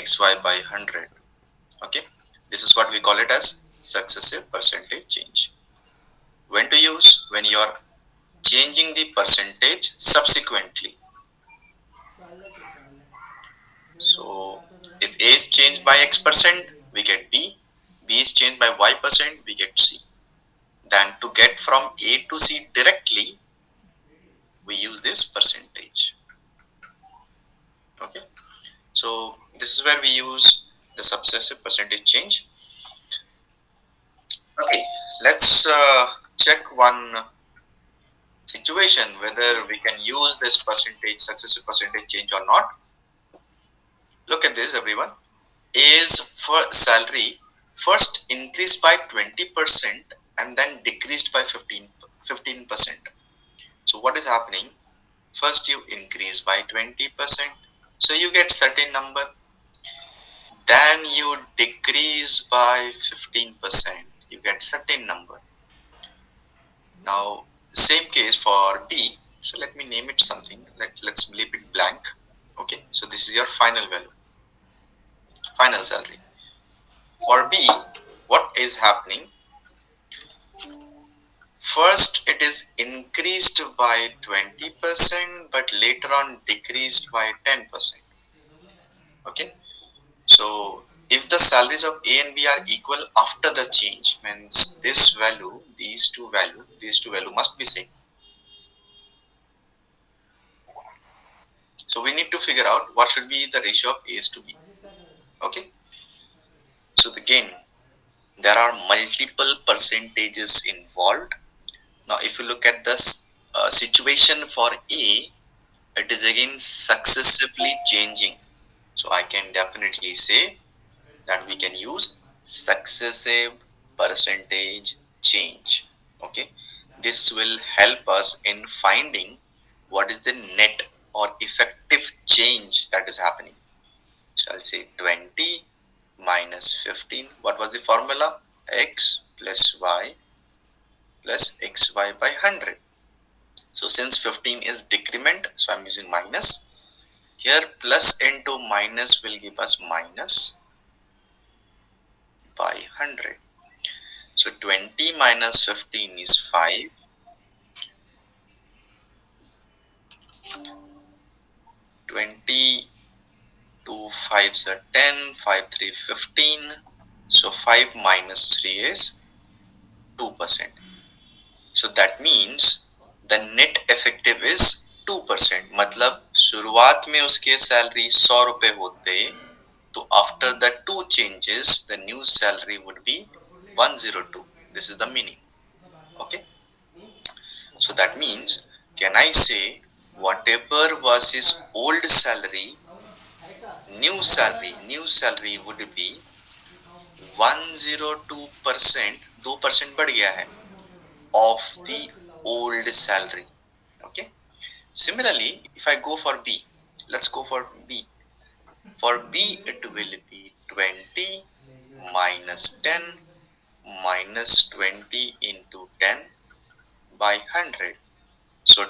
xy by 100. Okay, this is what we call it as successive percentage change. When to use? When you are changing the percentage subsequently. So if A is changed by X percent, we get B is changed by Y percent, we get C. Then to get from A to C directly, we use this percentage. Okay, so this is where we use the successive percentage change. Okay, let's check one situation whether we can use this percentage, successive percentage change or not. Look at this, everyone. A's for salary first increased by 20% and then decreased by 15%. So what is happening? First you increase by 20%, so you get certain number. Then you decrease by 15%, you get certain number. Now same case for B. So let me name it something. Let's leave it blank. Okay, so this is your final value, final salary. For B, what is happening? First, it is increased by 20%, but later on decreased by 10%. Okay, so if the salaries of A and B are equal after the change, means this value, these two value must be same. So we need to figure out what should be the ratio of A's to B. Okay, so again, there are multiple percentages involved. Now, if you look at this situation for A, it is again successively changing. So I can definitely say that we can use successive percentage change. Okay, this will help us in finding what is the net or effective change that is happening. So I'll say 20 minus 15. What was the formula? X plus y plus xy by 100. So since 15 is decrement, so I'm using minus. Here plus into minus will give us minus by 100. So 20 minus 15 is 5. 20 2 5s are 10. 5 3 15. So 5 minus 3 is 2%. So that means the net effective is 2%. मतलब शुरुआत में उसके salary 100 रुपए होते, तो after the two changes the new salary would be 102. This is the meaning. Okay, so that means, can I say whatever was his old salary, new salary would be 102%, 2% बढ़ गया है, of the old salary. Okay, similarly if I go for B, let's go for B. For B it will be 20 minus 10 minus 20 into 10 by 100. So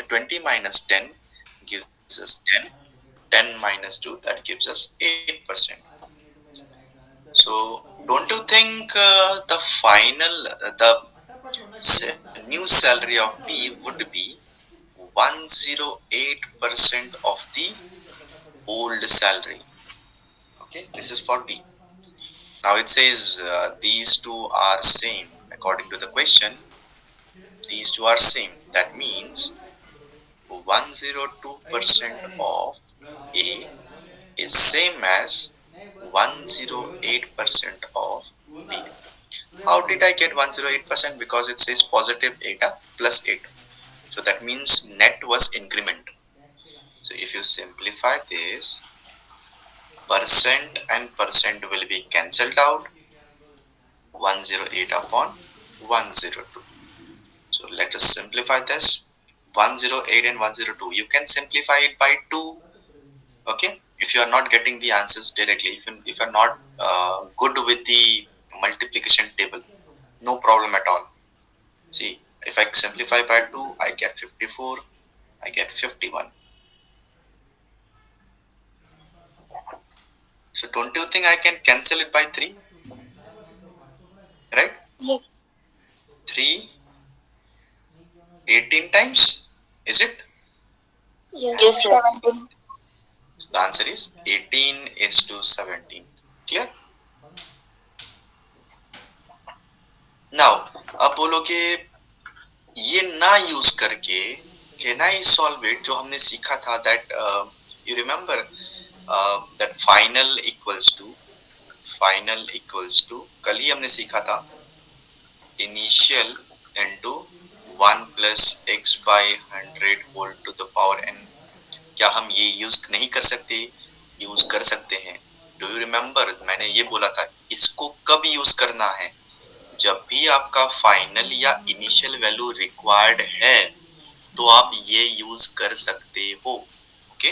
20 minus 10 gives us 10. 10 minus 2, that gives us 8%. So don't you think the final, new salary of B would be 108% of the old salary? Okay, this is for B. Now it says these two are same. According to the question, these two are same. That means 102% of A is same as 108% of B. How did I get 108%? Because it says positive 8 plus 8. So that means net was increment. So if you simplify this, percent and percent will be cancelled out. 108 upon 102. So let us simplify this. 108 and 102. You can simplify it by 2. Okay, if you are not getting the answers directly, if you are not good with the multiplication table, no problem at all. See, if I simplify by 2, I get 54, I get 51. don't you think I can cancel it by 3? Right? Yes. 3 18 times, is it? Yes, Yes, sir. sir. 17. So the answer is 18 is to 17. Clear? Now, अब बोलोगे ये ना use करके can I solve it, जो हमने सीखा था that you remember that final equals to कल ही हमने सीखा था initial into 1 plus x by 100 whole to the power n। क्या हम ये यूज नहीं कर सकते? यूज कर सकते हैं। डू यू रिमेम्बर मैंने ये बोला था इसको कब यूज करना है? जब भी आपका फाइनल या इनिशियल वैल्यू रिक्वायर्ड है तो आप ये यूज कर सकते हो। ओके,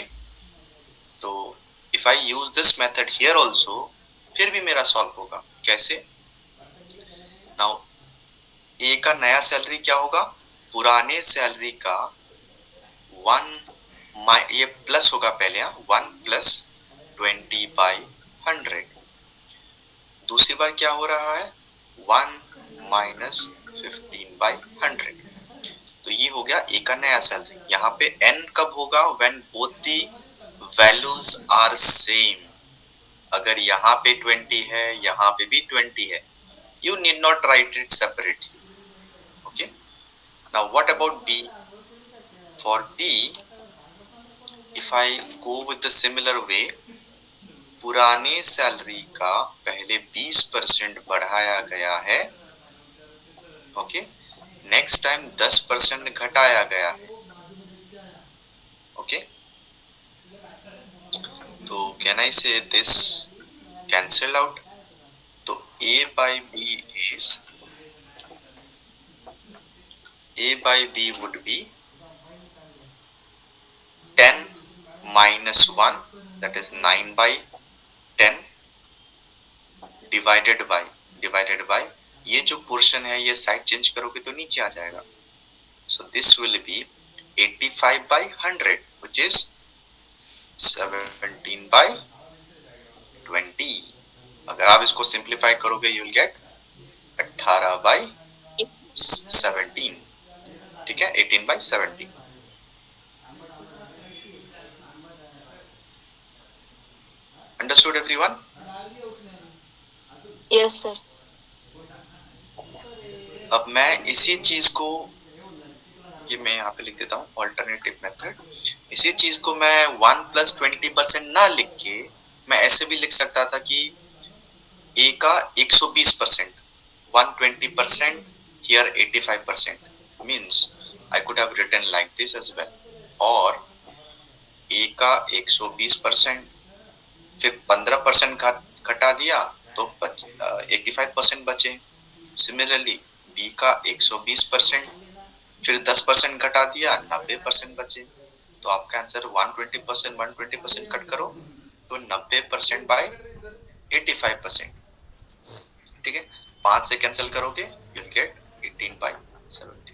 तो if I use this method here also फिर भी मेरा सॉल्व होगा। कैसे? नाउ ए का नया सैलरी क्या होगा? पुराने सैलरी का 1 ये प्लस होगा पहले, 1 प्लस 20/100। दूसरी बार क्या हो रहा है? 1 माइनस 15/100। तो ये हो गया ए का नया सैलरी। यहाँ पे n कब होगा? When both the values are same. अगर यहाँ पे 20 है, यहाँ पे भी 20 है, you need not write it separately. Okay, now what about b? For b, if I go with the similar way, पुराने सैलरी का पहले 20% बढ़ाया गया है। ओके, नेक्स्ट टाइम 10% घटाया गया है। ओके, तो कैन आई से दिस कैंसल आउट? तो a by b is a by b would be 10 minus 1, that is 9/10 divided by ये जो पोर्शन है ये साइड चेंज करोगे तो नीचे आ जाएगा। So this will be 85/100 which is 17/20। अगर आप इसको सिंप्लीफाई करोगे यू विल गेट 18/17। ठीक है, 18/17। Understood everyone? Yes, sir. अब मैं इसी चीज को, ये मैं यहाँ पे लिख देता हूँ ऑल्टरनेटिव मेथड। इसी चीज को मैं 1 प्लस 20% ना लिख के मैं ऐसे भी लिख सकता था कि ए का 120%, 120%, here 85%, means I could have written like this as well। और ए का 120% फिर 15% घटा दिया तो 85% बचे। सिमिलरली बी का 120% फिर 10% घटा दिया 90% बचे। तो आपका आंसर 120% कट करो तो 90% बाय 85%। ठीक है, 5 से कैंसिल करोगे यू विल गेट 18/17।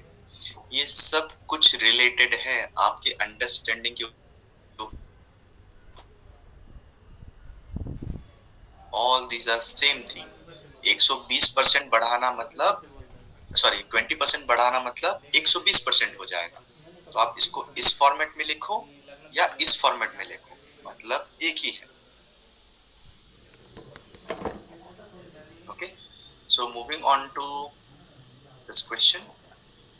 ये सब कुछ रिलेटेड है आपके अंडरस्टैंडिंग के। All these are same thing. 120% बढ़ाना मतलब, सॉरी 20% बढ़ाना मतलब 120% हो जाएगा। तो आप इसको इस फॉर्मेट में लिखो या इस फॉर्मेट में लिखो, मतलब एक ही है। Okay, so moving on to this question.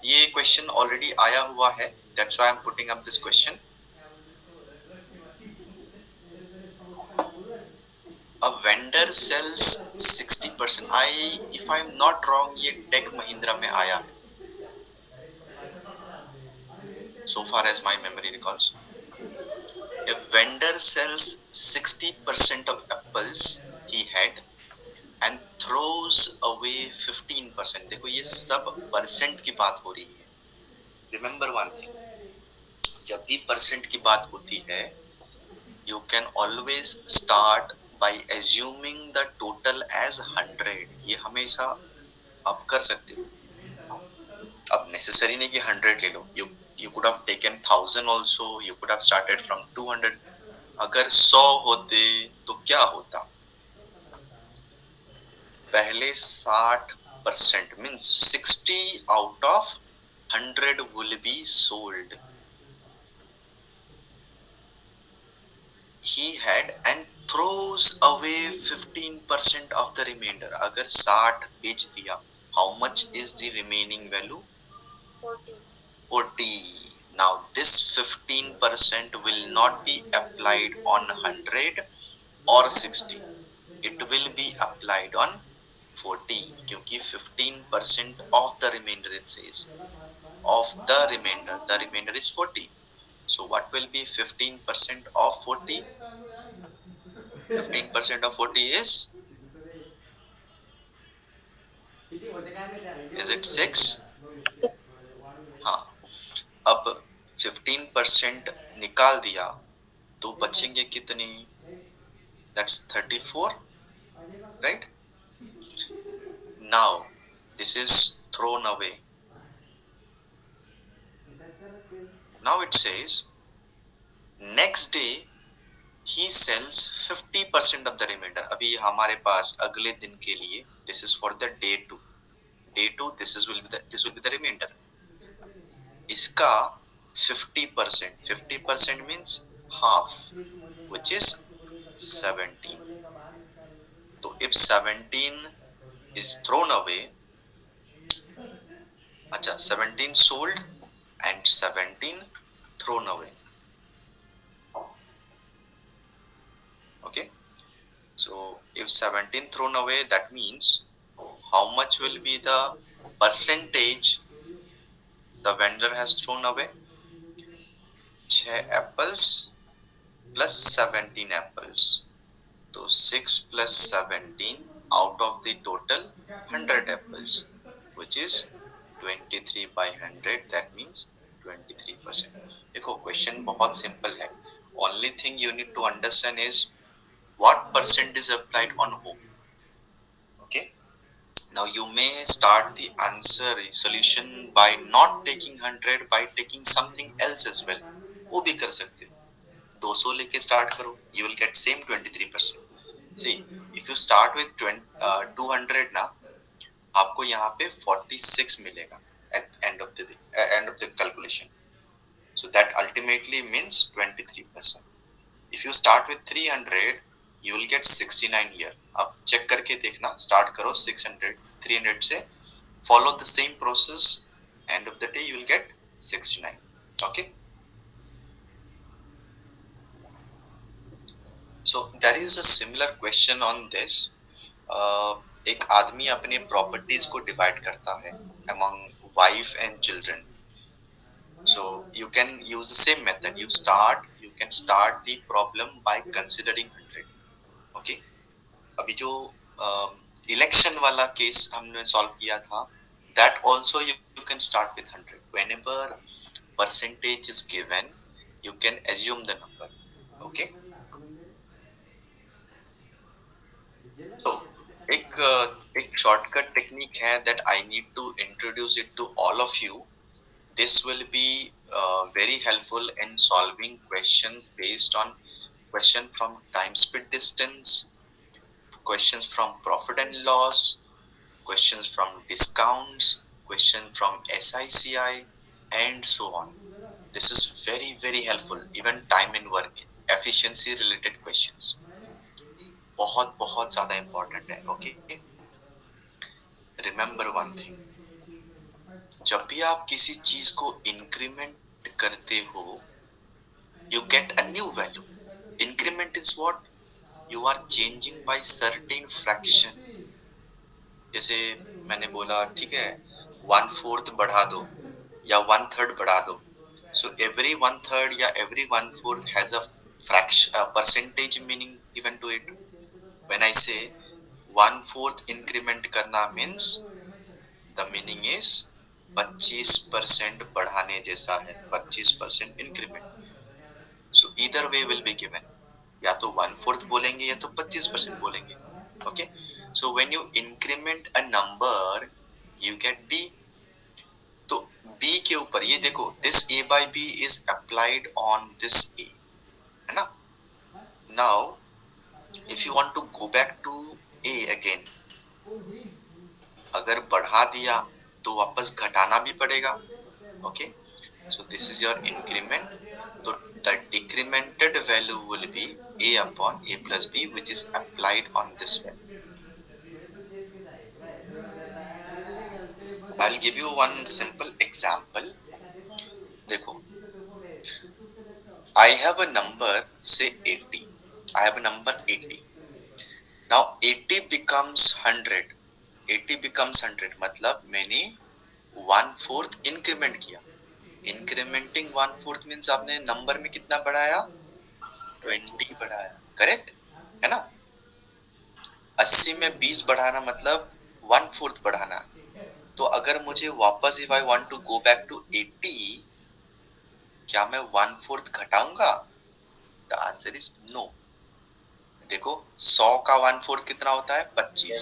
ये क्वेश्चन ऑलरेडी आया हुआ है, that's why I am putting up this question. A vendor sells 60%। if I'm not wrong ये टेक महिंद्रा में आया है, so far as my memory recalls। A vendor sells 60% of apples he had and throws away 15%। देखो ये सब percent की बात हो रही है। Remember one thing, जब भी परसेंट की बात होती है you can always start by assuming the total as 100। ये हमेशा आप कर सकते हो। अब नेसेसरी नहीं कि 100 ले लो, you could have taken 1000 also, you could have started from 200। अगर 100 होते तो क्या होता? पहले 60% means 60 out of 100 will be sold. He had and throws away 15% of the remainder. अगर 60 बेच दिया, how much is the remaining value? 40. Now this 15% will not be applied on 100 or 60. It will be applied on 40 क्योंकि 15% of the remainder it says. Of the remainder is 40. So what will be 15% of 40? 15% of 40 is it 6? हाँ, अब 15% निकाल दिया तो बचेंगे कितने? That's 34, right? Now this is thrown away. Now it says next day he sells 50% of the remainder. अभी हमारे पास अगले दिन के लिए this is for the day 2. Day 2 this will be the remainder. इसका 50%, 50% means half, which is 17. So if 17 is thrown away, अच्छा 17 sold and 17 thrown away. Okay, so if 17 thrown away, that means how much will be the percentage the vendor has thrown away? 6 apples plus 17 apples. So 6 plus 17 out of the total 100 apples, which is 23 by 100. That means 23%. देखो question बहुत simple है. Only thing you need to understand is what percent is applied on whom. Okay. Now you may start the answer solution by not taking 100, by taking something else as well. वो भी कर सकते हो. 200 लेके start करो, you will get same 23%. See, if you start with 200 ना, आपको यहाँ पे 46 मिलेगा at end of the calculation. So that ultimately means 23%. If you start with 300, you will get 69 here. अब चेक करके देखना, start करो 600, 300 से, follow the same process, end of the day you will get 69. Okay. So there is a similar question on this. एक आदमी अपने properties को divide करता है among wife and children. So you can use the same method. You can start the problem by considering 100. Okay. अभी जो election वाला case हमने सॉल्व किया था, that also you can start with 100. Whenever percentage is given, you can assume the number. Okay. So एक shortcut technique है that I need to introduce it to all of you. This will be very helpful in solving questions based on question from time speed distance, questions from profit and loss, questions from discounts, question from SICI, and so on. This is very very helpful. Even time and work, efficiency related questions. बहुत बहुत ज़्यादा important है. Okay. Remember one thing. जब भी आप किसी चीज को इंक्रीमेंट करते हो, you get a new value. Increment is what? You are changing by certain fraction. जैसे मैंने बोला, ठीक है, 1/4 बढ़ा दो या 1/3 बढ़ा दो. So every 1/3 या every 1/4 has a fraction, a percentage meaning given to it. When I say 1/4 increment करना means the meaning is 25% बढ़ाने जैसा है, 25% increment. So either way will be given, या तो 1/4 बोलेंगे या तो 25% बोलेंगे. Okay. So when you increment a number, you get B. तो बी के ऊपर ये देखो, this a by b is applied on this a, है ना. Now if you want to go back to a again, अगर बढ़ा दिया तो वापस घटाना भी पड़ेगा. Okay, so this is your increment. So the decremented value will be a upon a plus b, which is applied on this value. I'll give you one simple example. देखो, I have a number, say 80. I have a number 80. Now 80 becomes 100. 80 becomes 100 मतलब मैंने 1/4 increment किया. Incriminating 1/4 means आपने number में कितना बढ़ाया? 20 बढ़ाया. Correct है ना? 80 में 20 बढ़ाना मतलब 1/4 बढ़ाना. तो अगर मुझे वापस if I want to go back to 80, क्या मैं 1/4 घटाऊंगा? The answer is no. देखो, 100 का 1/4 कितना होता है? 25.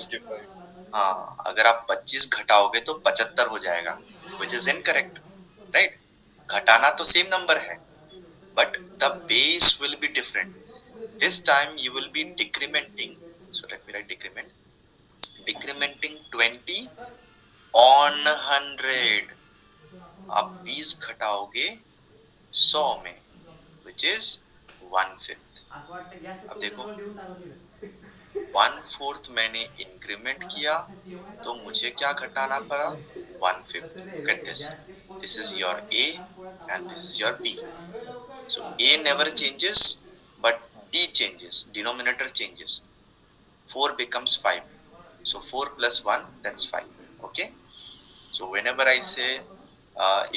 हाँ, अगर आप 25 घटाओगे तो 75 हो जाएगा, विच इज इनकरेक्ट. राइट? घटाना तो सेम नंबर है, but the base will be different. This time you will be decrementing. So let me write decrement. Decrementing 20 on 100. आप 20 घटाओगे 100 में, which is 1/5. अब देखो, 1/4 मैंने इंक्रीमेंट किया तो मुझे क्या घटाना पड़ा? 1/5. Look at this. This is your A and this is your B. So A never changes, but B changes. Denominator changes. 4 becomes 5. So 4 plus 1, that's 5. Okay. So whenever I say,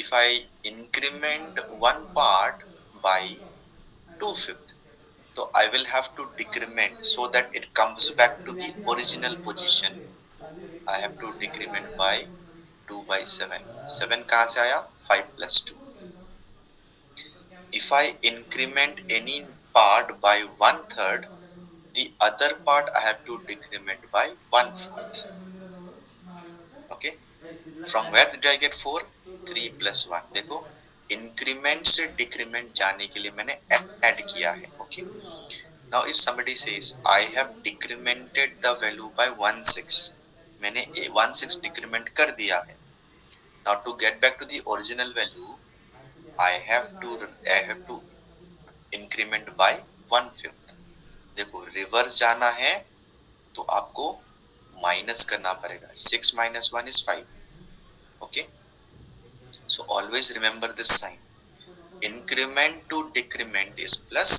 if I increment one part by 2/5, so I will have to decrement so that it comes back to the original position. I have to decrement by 2 by 7. 7 कहाँ से आया? 5 plus 2. If I increment any part by 1/3, the other part I have to decrement by 1/4. Okay. From where did I get 4? 3 plus 1. देखो, increment से decrement जाने के लिए मैंने add किया है. Okay. Now if somebody says I have decremented the value by 1/6, मैंने 1/6 decrement कर दिया है. Now to get back to the original value, I have to increment by 1/5. देखो, रिवर्स जाना है तो आपको माइनस करना पड़ेगा. 6 minus 1 is 5. Okay. So always remember this sign. Increment to decrement is plus,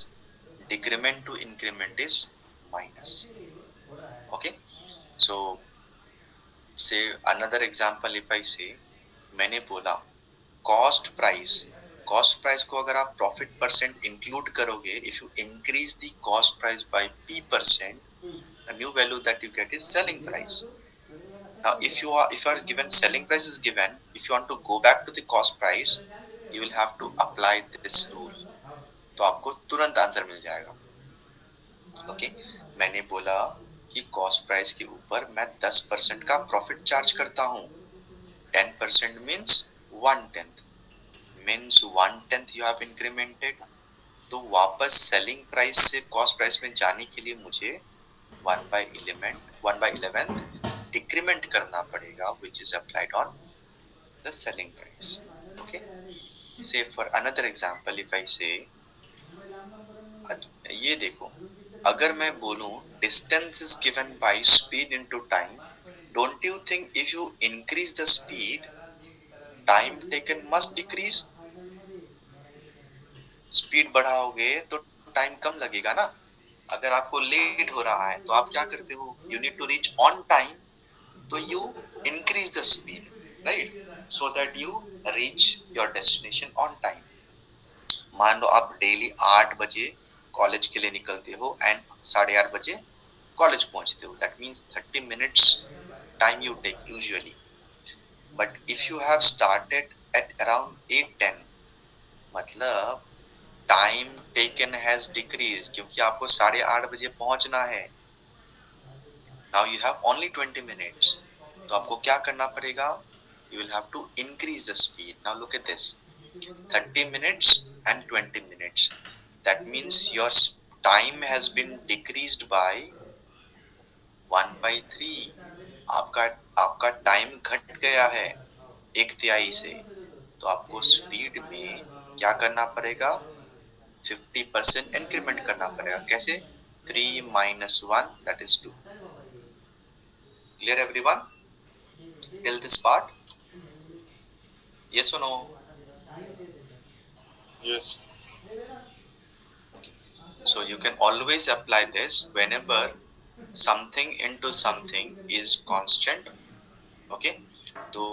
decrement to increment is minus. Okay. So say another example. If I say, मैंने बोला cost price को अगर आप प्रॉफिट परसेंट इंक्लूड करोगे, if you increase the cost price by p%, the new value that you get is selling price. Now if you are given selling price is given, if you want to go back to the cost price, you will have to apply this rule. तो आपको तुरंत answer मिल जाएगा. Okay. मैंने बोला कि cost price के ऊपर मैं 10% का प्रॉफिट चार्ज करता हूँ. 10% means 1/10. Means 1/10 you have incremented. तो वापस सेलिंग प्राइस से कॉस्ट प्राइस में जाने के लिए मुझे 1/11 डिक्रीमेंट करना पड़ेगा, which is applied on the selling price. Okay. Say for another example, if I say, ये देखो, अगर मैं बोलूं distance is given by speed into time, don't you think if you increase the speed, time taken must decrease? Speed बढ़ाओगे तो time कम लगेगा ना. अगर आपको लेट हो रहा है तो आप क्या करते हो? You need to reach on time, तो you increase the speed, right, so that you reach your destination on time. मान लो आप डेली 8 बजे कॉलेज के लिए निकलते हो एंड 8:30 बजे कॉलेज पहुंचते हो. That means 30 minutes time you take usually. But if you have started at around 8:10, मतलब टाइम टेकन हैज डिक्रीज, क्योंकि आपको 8:30 बजे पहुंचना है. Now you have only 20 minutes. तो आपको क्या करना पड़ेगा? You will have to increase the speed. Now look at this, 30 minutes and 20 minutes. That means your time has been decreased by 1/3. आपका आपका टाइम घट गया है 1/3 से, तो आपको स्पीड में क्या करना पड़ेगा, 50% इंक्रीमेंट करना पड़ेगा। कैसे? 3 - 1 that is 2। Clear everyone till this part? Yes और no? Yes. So you can always apply this whenever something into something is constant. Okay, तो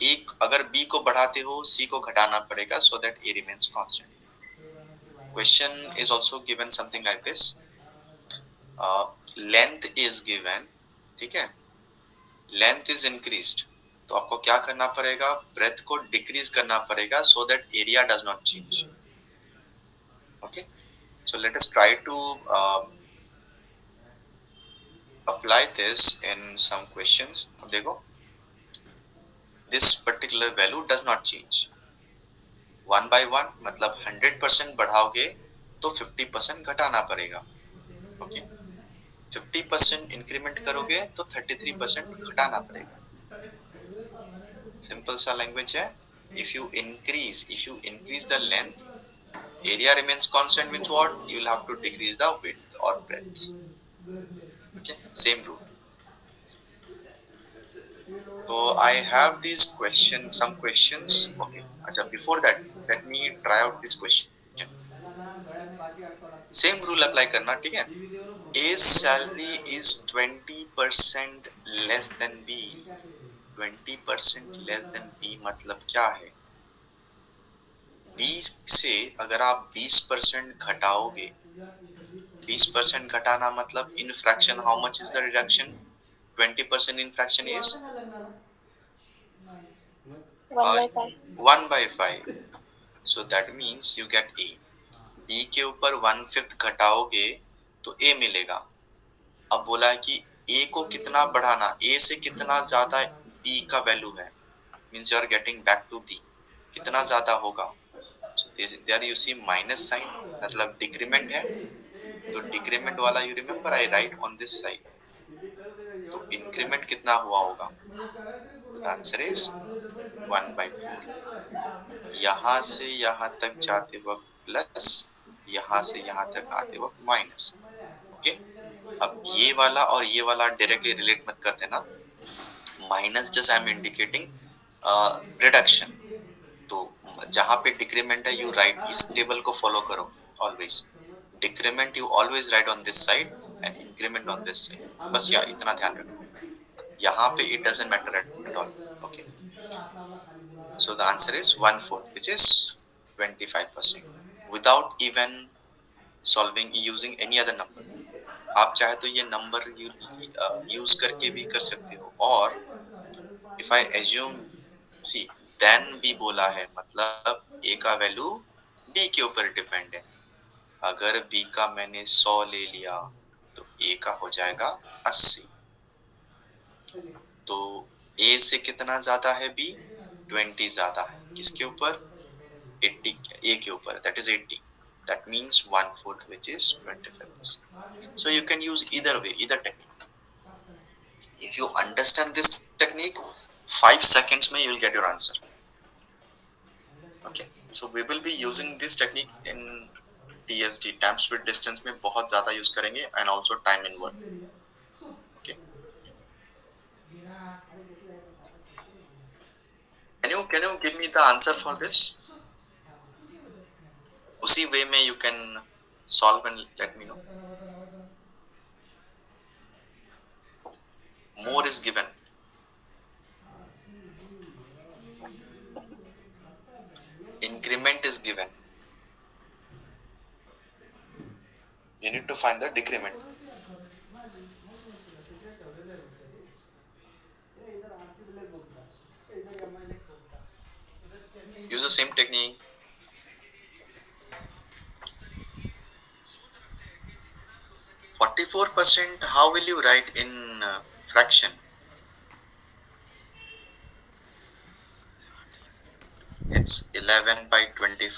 एक अगर b को बढ़ाते हो c को घटाना पड़ेगा so that a remains constant. Question is also given something like this. Length is given, ठीक है, लेंथ इज इंक्रीज्ड, तो आपको क्या करना पड़ेगा, ब्रेथ को डिक्रीज करना पड़ेगा so that area does not change. Okay, so let us try to apply this in some questions. अब देखो, this particular value does not change. 1/1 मतलब 100% बढ़ाओगे तो 50% घटाना पड़ेगा. ओके, 50% इंक्रीमेंट करोगे तो 33% घटाना पड़ेगा. सिंपल सा लैंग्वेज है. If you increase the length, area remains constant, means what? You will have to decrease the width or breadth. Okay, same rule. So I have these questions, some questions. Okay, acha, before that, let me try out this question. Same rule apply करना, ठीक है? A salary is 20% less than B. 20% less than B मतलब क्या है? 20 से अगर आप 20% घटाओगे, 20% घटाना मतलब in fraction how much is the reduction? 20% in fraction is 1/5. 1/5. So that means you get A. B के ऊपर 1/5 घटाओगे तो A मिलेगा. अब बोला है कि A को कितना बढ़ाना, A से कितना ज्यादा B का वैल्यू है, means you are getting back to B. कितना ज्यादा होगा? So there you see minus sign, मतलब डिक्रीमेंट है, तो डिक्रीमेंट वाला you remember I right on this side. तो इंक्रीमेंट कितना हुआ होगा? The answer is 1/4. यहाँ से यहाँ तक जाते वक्त प्लस, यहाँ से यहाँ तक आते वक्त माइनस. ओके, अब ये वाला और ये वाला डायरेक्टली रिलेट मत कर देना. Minus just I am indicating reduction. तो जहां पे डिक्रीमेंट है यू राइट, इस टेबल को फॉलो करो always. Decrement you always right on this side and increment on this side. बस या इतना ध्यान रखो. यहाँ पे it doesn't matter at all. Okay, so the answer is 1/4, which is 25%, without even solving using any other number. आप चाहे तो ये नंबर यूज करके भी कर सकते हो. और if I assume, see, then भी बोला है, मतलब ए का वैल्यू बी के ऊपर डिपेंड है. अगर बी का मैंने 100 ले लिया तो ए का हो जाएगा 80. तो ए से कितना ज्यादा है बी? 20 ज्यादा है. किसके ऊपर? 80, ए के ऊपर, that is 80. That means 1/4, which is 25%. So you can use either way, either technique. If you understand this technique, 5 seconds में you'll get your answer. Okay, so we will be using this technique in TSD, time speed distance में बहुत ज़्यादा use करेंगे, and also time in work. Okay, can you give me the answer for this? उसी way में you can solve and let me know. More is given. Increment is given. You need to find the decrement. Use the same technique. 44%, how will you write in fraction? It's 11/20.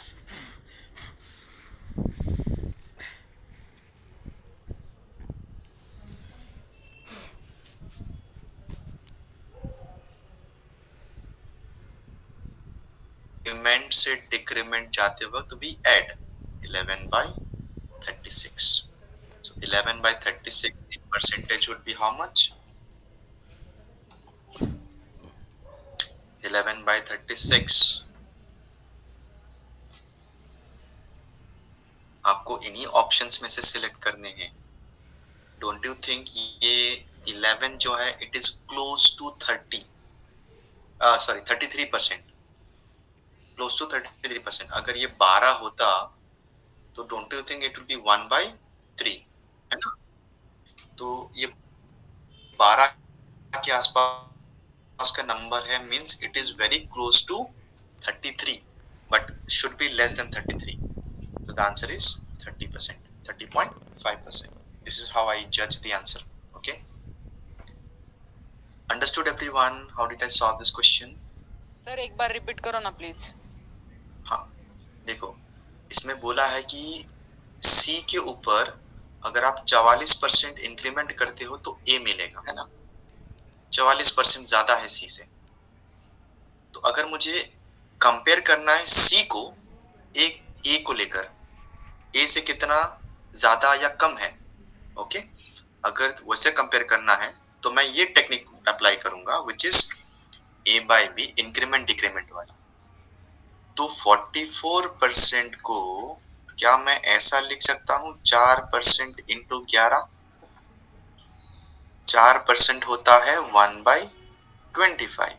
Increment से decrement जाते वक्त we add 11/36. So 11/36 in percentage would be how much? 11/36. आपको इन्हीं options में से select करने हैं. Don't you think ये 11 जो है it is close to 30, sorry 33%, close to 33%. अगर ये 12 होता तो don't you think it will be 1/3, है ना? तो ये 12 के आसपास का नंबर है, means it is very close to 33 but should be less than 33. So the answer is 30%, 30.5%. This is how I judge the answer. Okay, understood everyone? How did I solve this question? Sir एक बार repeat करो ना please. हाँ, देखो इसमें बोला है कि C के ऊपर अगर आप 44% इंक्रीमेंट करते हो तो A मिलेगा, है ना? 44% ज्यादा है C से. तो अगर मुझे कंपेयर करना है C को एक A को लेकर, A से कितना ज्यादा या कम है, ओके, अगर वैसे कंपेयर करना है तो मैं ये टेक्निक अप्लाई करूंगा which is A/B increment decrement वाला. तो 44% को क्या मैं ऐसा लिख सकता हूं 4% इंटू 11? 4% होता है 1/25.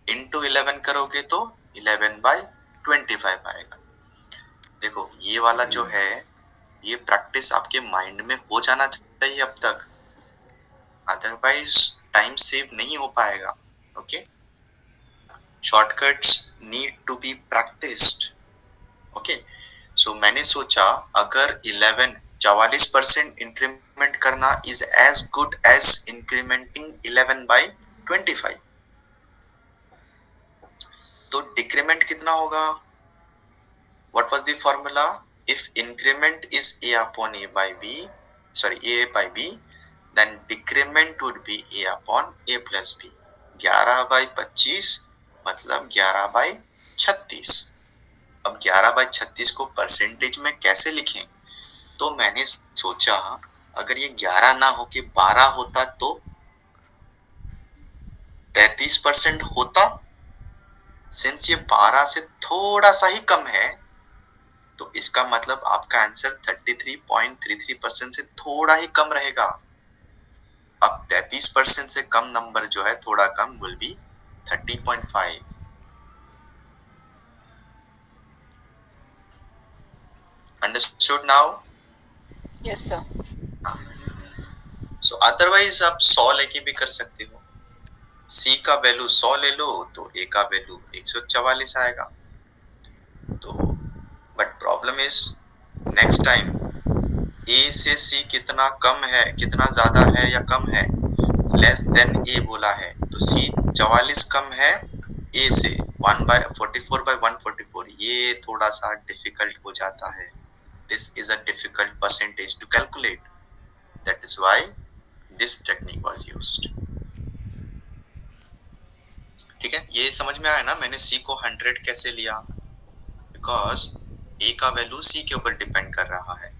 इंटू 11 करोगे तो 11/25 आएगा. देखो ये वाला जो है ये प्रैक्टिस आपके माइंड में हो जाना चाहिए अब तक, अदरवाइज टाइम सेव नहीं हो पाएगा. Okay, shortcuts need to be practised. Okay, so मैंने सोचा अगर 44% इंक्रीमेंट करना is as good as incrementing 11/25, तो डिक्रीमेंट कितना होगा? What was the formula? If increment is A upon A/B, sorry A/B, then decrement would be A upon A plus B. 11/25 मतलब 11/36. अब 11/36 को परसेंटेज में कैसे लिखें? तो मैंने सोचा अगर ये 11 ना हो के 12 होता तो 33% होता. सिंस ये 12 से थोड़ा सा ही कम है तो इसका मतलब आपका आंसर 33.33% से थोड़ा ही कम रहेगा. अब 33% से कम नंबर जो है थोड़ा come will be 30.5. Understood now? Yes sir. So otherwise आप 100 लेके भी कर सकते हो. C का वैल्यू 100 ले लो तो A का वैल्यू 144 आएगा. तो but problem is next time A से C कितना कम है, कितना ज्यादा है या कम है? लेस देन A बोला है तो C 44 कम है A से 1/44/144. ये थोड़ा सा डिफिकल्ट हो जाता है. This is a difficult percentage to calculate. That is why this technique was used. ठीक है, ये समझ में आया ना मैंने C को 100 कैसे लिया? बिकॉज A का वैल्यू C के ऊपर डिपेंड कर रहा है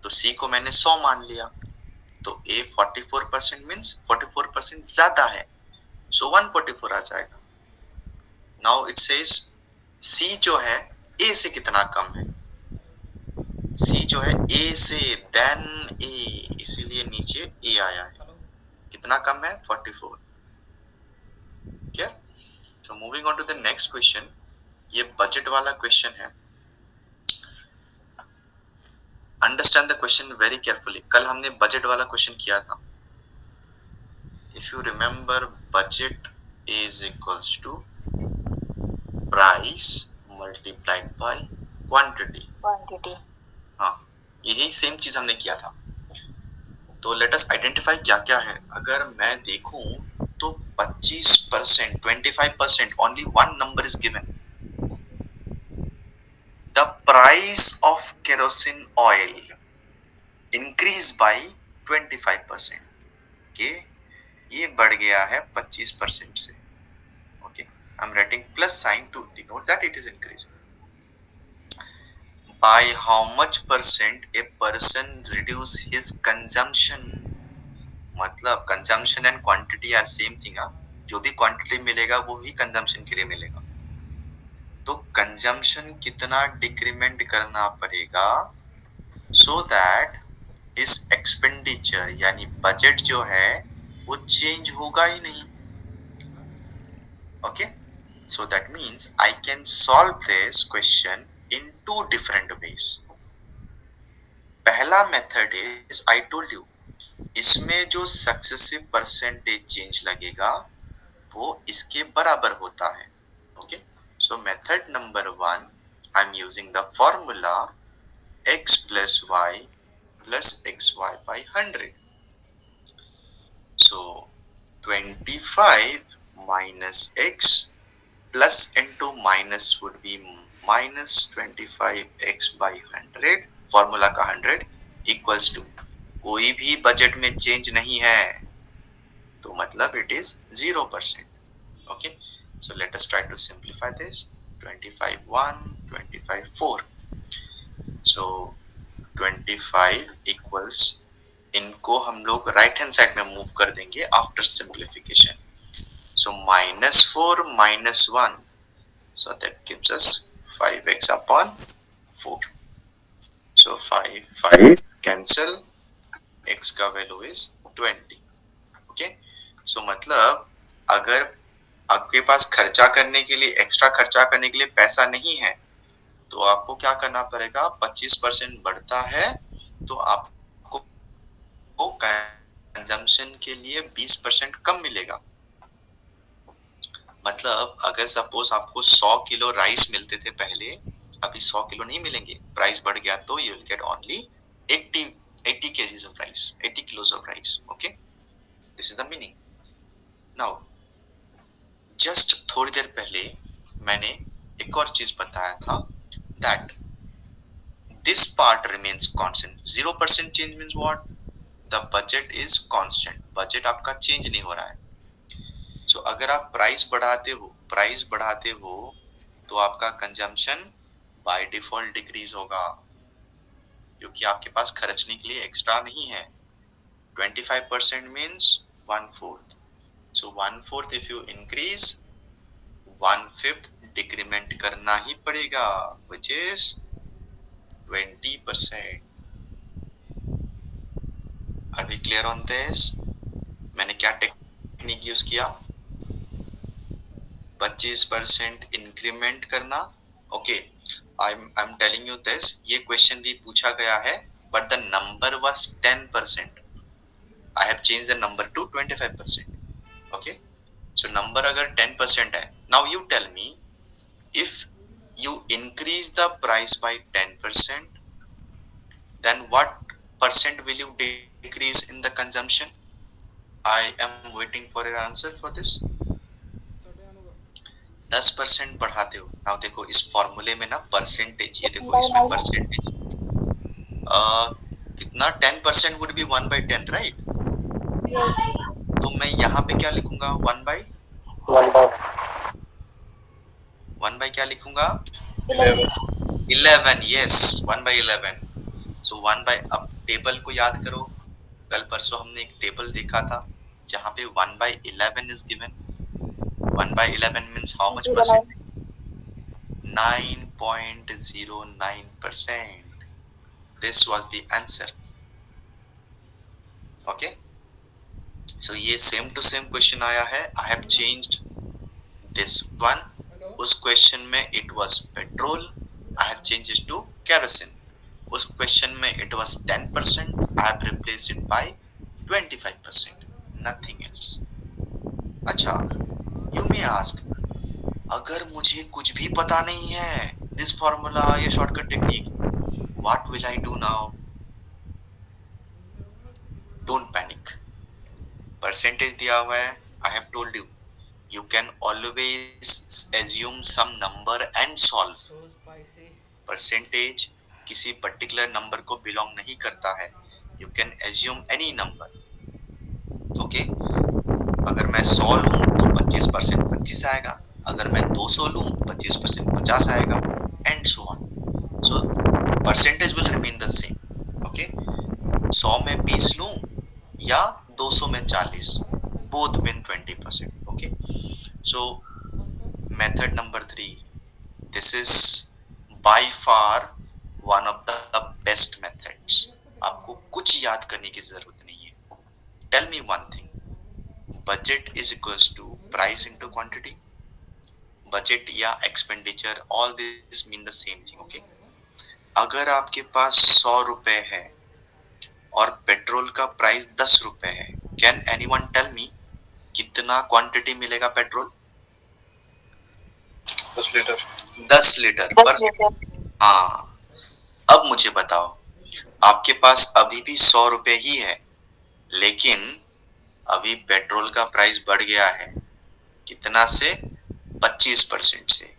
तो C को मैंने 100 मान लिया तो A 44% मीन्स 44% ज्यादा है, सो 144 आ जाएगा. नाउ इट सेज C जो है A से कितना कम है? C जो है A से देन A, इसीलिए नीचे A आया है. कितना कम है? 44. Clear? So moving on to the next question. ये बजट वाला क्वेश्चन है. Understand the question very carefully. कल हमने बजट वाला क्वेश्चन किया था. If you remember, budget is equals to price multiplied by quantity. हाँ, यही सेम चीज हमने किया था. तो लेट अस आइडेंटिफाई क्या क्या है. अगर मैं देखूं तो 25%, 25%, only one number is given. The price of kerosene oil increased by 25%. Okay, ये बढ़ गया है 25% से. Okay, I'm writing plus sign to denote that it is increasing. By how much percent a person reduce his consumption? मतलब consumption and quantity are same thing. जो भी quantity मिलेगा वो ही कंजम्पशन के लिए मिलेगा। तो कंजम्पशन कितना डिक्रीमेंट करना पड़ेगा सो दैट इस एक्सपेंडिचर यानी बजट जो है वो चेंज होगा ही नहीं। Okay, so that means I can solve this question in two different ways. पहला method is I told you, इसमें जो सक्सेसिव परसेंटेज चेंज लगेगा वो इसके बराबर होता है। Okay, so method number 1, I am using the formula x plus y plus xy by 100. So 25 minus x plus into minus would be minus 25x by 100, formula का 100 equals to कोई भी budget में चेंज नहीं है तो मतलब it is 0%। Okay, so let us try to simplify this. 25 1, 25 4, so 25 equals, इनको हम लोग राइट हैंड साइड में मूव कर देंगे after simplification. So -4 -1, so that gives us 5x upon 4. So 5 cancel, x का वैल्यू is 20. ओके, सो मतलब अगर आपके पास खर्चा करने के लिए, एक्स्ट्रा खर्चा करने के लिए पैसा नहीं है तो आपको क्या करना पड़ेगा, 25% बढ़ता है तो आपको कंजम्पशन के लिए 20% कम मिलेगा। मतलब अगर सपोज आपको 100 किलो राइस मिलते थे पहले, अभी 100 किलो नहीं मिलेंगे, प्राइस बढ़ गया तो you will get only 80 kgs of rice, 80 kilos of rice. Okay, this is the meaning. Now just थोड़ी देर पहले मैंने एक और चीज बताया था that this part remains constant. 0% change means what? The budget is constant. Budget आपका चेंज नहीं हो रहा है। सो अगर आप प्राइस बढ़ाते हो तो आपका कंजम्पशन बाय डिफॉल्ट डिक्रीज होगा क्योंकि आपके पास खर्चने के लिए एक्स्ट्रा नहीं है। 25% means 1/4, so 1/4 if you increase, 1/5 decrement करना ही पड़ेगा which is 20%। Are we clear on this? मैंने क्या टेक्निक यूज किया? 25% इंक्रीमेंट करना। Okay, I am telling you this, ये क्वेश्चन भी पूछा गया है but the number was 10%। I have change the number to 25%। Okay, so number अगर 10% है, now you tell me if you increase the price by 10%, then what percent will you decrease in the consumption? I am waiting for your answer for this. 10% बढ़ाते हो। Now देखो इस फॉर्मूले में ना percentage, ये देखो इसमें परसेंटेज कितना, 10% would be 1/10, राइट? तो मैं यहाँ पे क्या लिखूंगा, 1 by क्या लिखूंगा, 11, यस 1/11। सो 1 by, अब टेबल को याद करो, कल परसों हमने एक टेबल देखा था जहाँ पे 1/11 is given. 1/11 means how much percent? 9.09%. This was the answer. Okay, so ये सेम टू सेम क्वेश्चन आया है। I have changed this one. उस क्वेश्चन में it was petrol, I have changed it to kerosene. उस question में it was 10%, I have replaced it by 25%, nothing else. अच्छा, you may ask, अगर मुझे कुछ भी पता नहीं है, दिस फॉर्मूला, ये shortcut technique, what will I do now? Don't panic, percentage दिया हुआ है, I have told you, you can always assume some number and solve. Percentage किसी पर्टिकुलर नंबर को बिलोंग नहीं करता है, you can assume any number. Okay, अगर मैं 100 लूं तो 25% 25 आएगा, अगर मैं 200 लूं 25% 50 आएगा and so on. So percentage will remain the same. Okay, 100 में 20 लूं या 200 में 40, both mean 20%. Okay, so method number 3, this is by far one of the best methods. आपको कुछ याद करने की जरूरत नहीं है. Tell me one thing, budget is equals to price into quantity. Budget या expenditure, all this mean the same thing. Okay, अगर आपके पास 100 रुपए है और पेट्रोल का प्राइस 10 रुपए है, कैन एनीवन टेल मी कितना क्वांटिटी मिलेगा पेट्रोल? 10 लीटर. 10 लीटर पर. हाँ, अब मुझे बताओ, आपके पास अभी भी 100 रुपए ही है, लेकिन अभी पेट्रोल का प्राइस बढ़ गया है. कितना से? 25% से.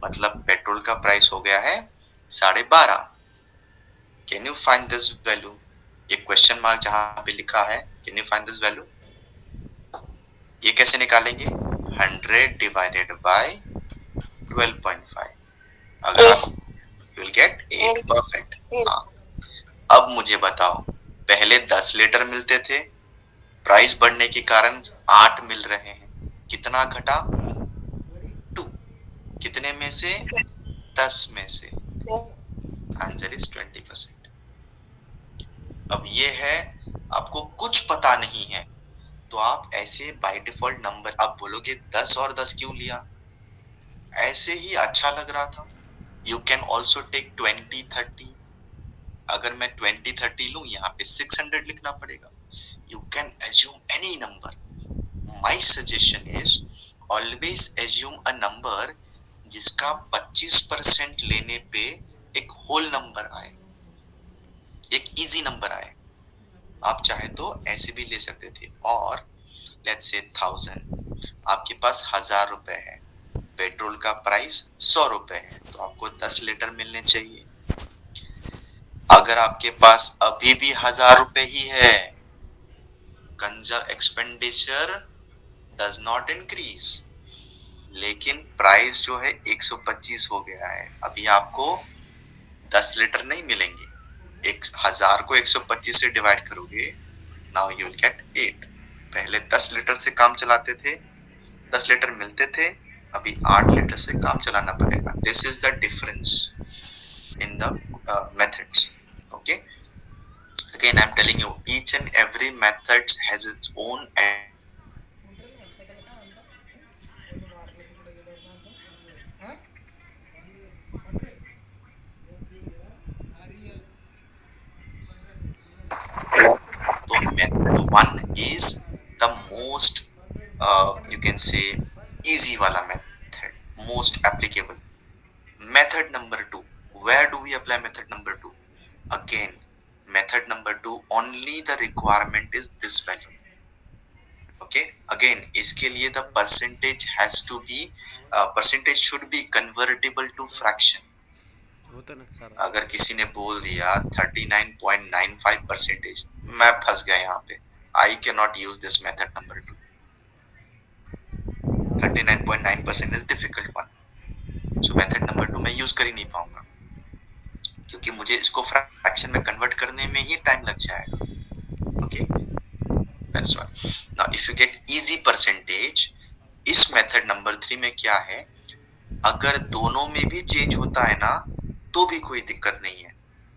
मतलब पेट्रोल का प्राइस हो गया है 12.5. Can you find this value? ये क्वेश्चन मार्क जहां पे लिखा है, can you find this value? ये कैसे निकालेंगे? 100 डिवाइडेड बाय 12.5. अगर आप विल गेट 8. परफेक्ट. हाँ, अब मुझे बताओ, पहले 10 लीटर मिलते थे, प्राइस बढ़ने के कारण 8 मिल रहे हैं. कितना घटा? 2. कितने में से? 10 में से. Answer is 20%. अब ये है, आपको कुछ पता नहीं है तो आप ऐसे बाय डिफॉल्ट नंबर आप बोलोगे 10 और 10 क्यों लिया, ऐसे ही अच्छा लग रहा था. You can also take 20-30. अगर मैं 20-30 लूं, यहाँ पे 600 लिखना पड़ेगा. You can assume any number. My suggestion is always assume a number जिसका 25% लेने पे एक होल नंबर आए, एक इजी नंबर आए. आप चाहे तो ऐसे भी ले सकते थे. और लेट्स से 1000, आपके पास 1000 रुपए है, पेट्रोल का प्राइस 100 रुपए है, तो आपको 10 लीटर मिलने चाहिए. अगर आपके पास अभी भी 1000 रुपए ही है, एक्सपेंडिचर डज नॉट इंक्रीज, लेकिन प्राइस जो है 125 हो गया है. अभी आपको 10 लीटर नहीं मिलेंगे. 1000 को 125 से डिवाइड करोगे, नाउ यू विल गेट 8. पहले 10 लीटर से काम चलाते थे, 10 लीटर मिलते थे, अभी 8 लीटर से काम चलाना पड़ेगा. This is the difference in the methods. Okay, again I'm telling you, each and every method has its own so method 1 is the most you can say easy wala method, most applicable. Method number 2, where do we apply method number 2? Again, method number 2, only the requirement is this value. Okay, again इसके लिए the percentage has to be percentage should be convertible to fraction. होता ना सारा. अगर किसी ने बोल दिया 39.95%, मैं फंस गया यहाँ पे. I cannot use this method number 2. 39.9% is difficult one. So method number 2 मैं यूज कर ही नहीं पाऊंगा, क्योंकि मुझे इसको फ्रैक्शन में कन्वर्ट करने में ही टाइम लग जाएगा. Okay, that's why. Now if you get easy percentage, इस मेथड नंबर 3 में क्या है, अगर दोनों में भी चेंज होता है ना तो भी कोई दिक्कत नहीं है.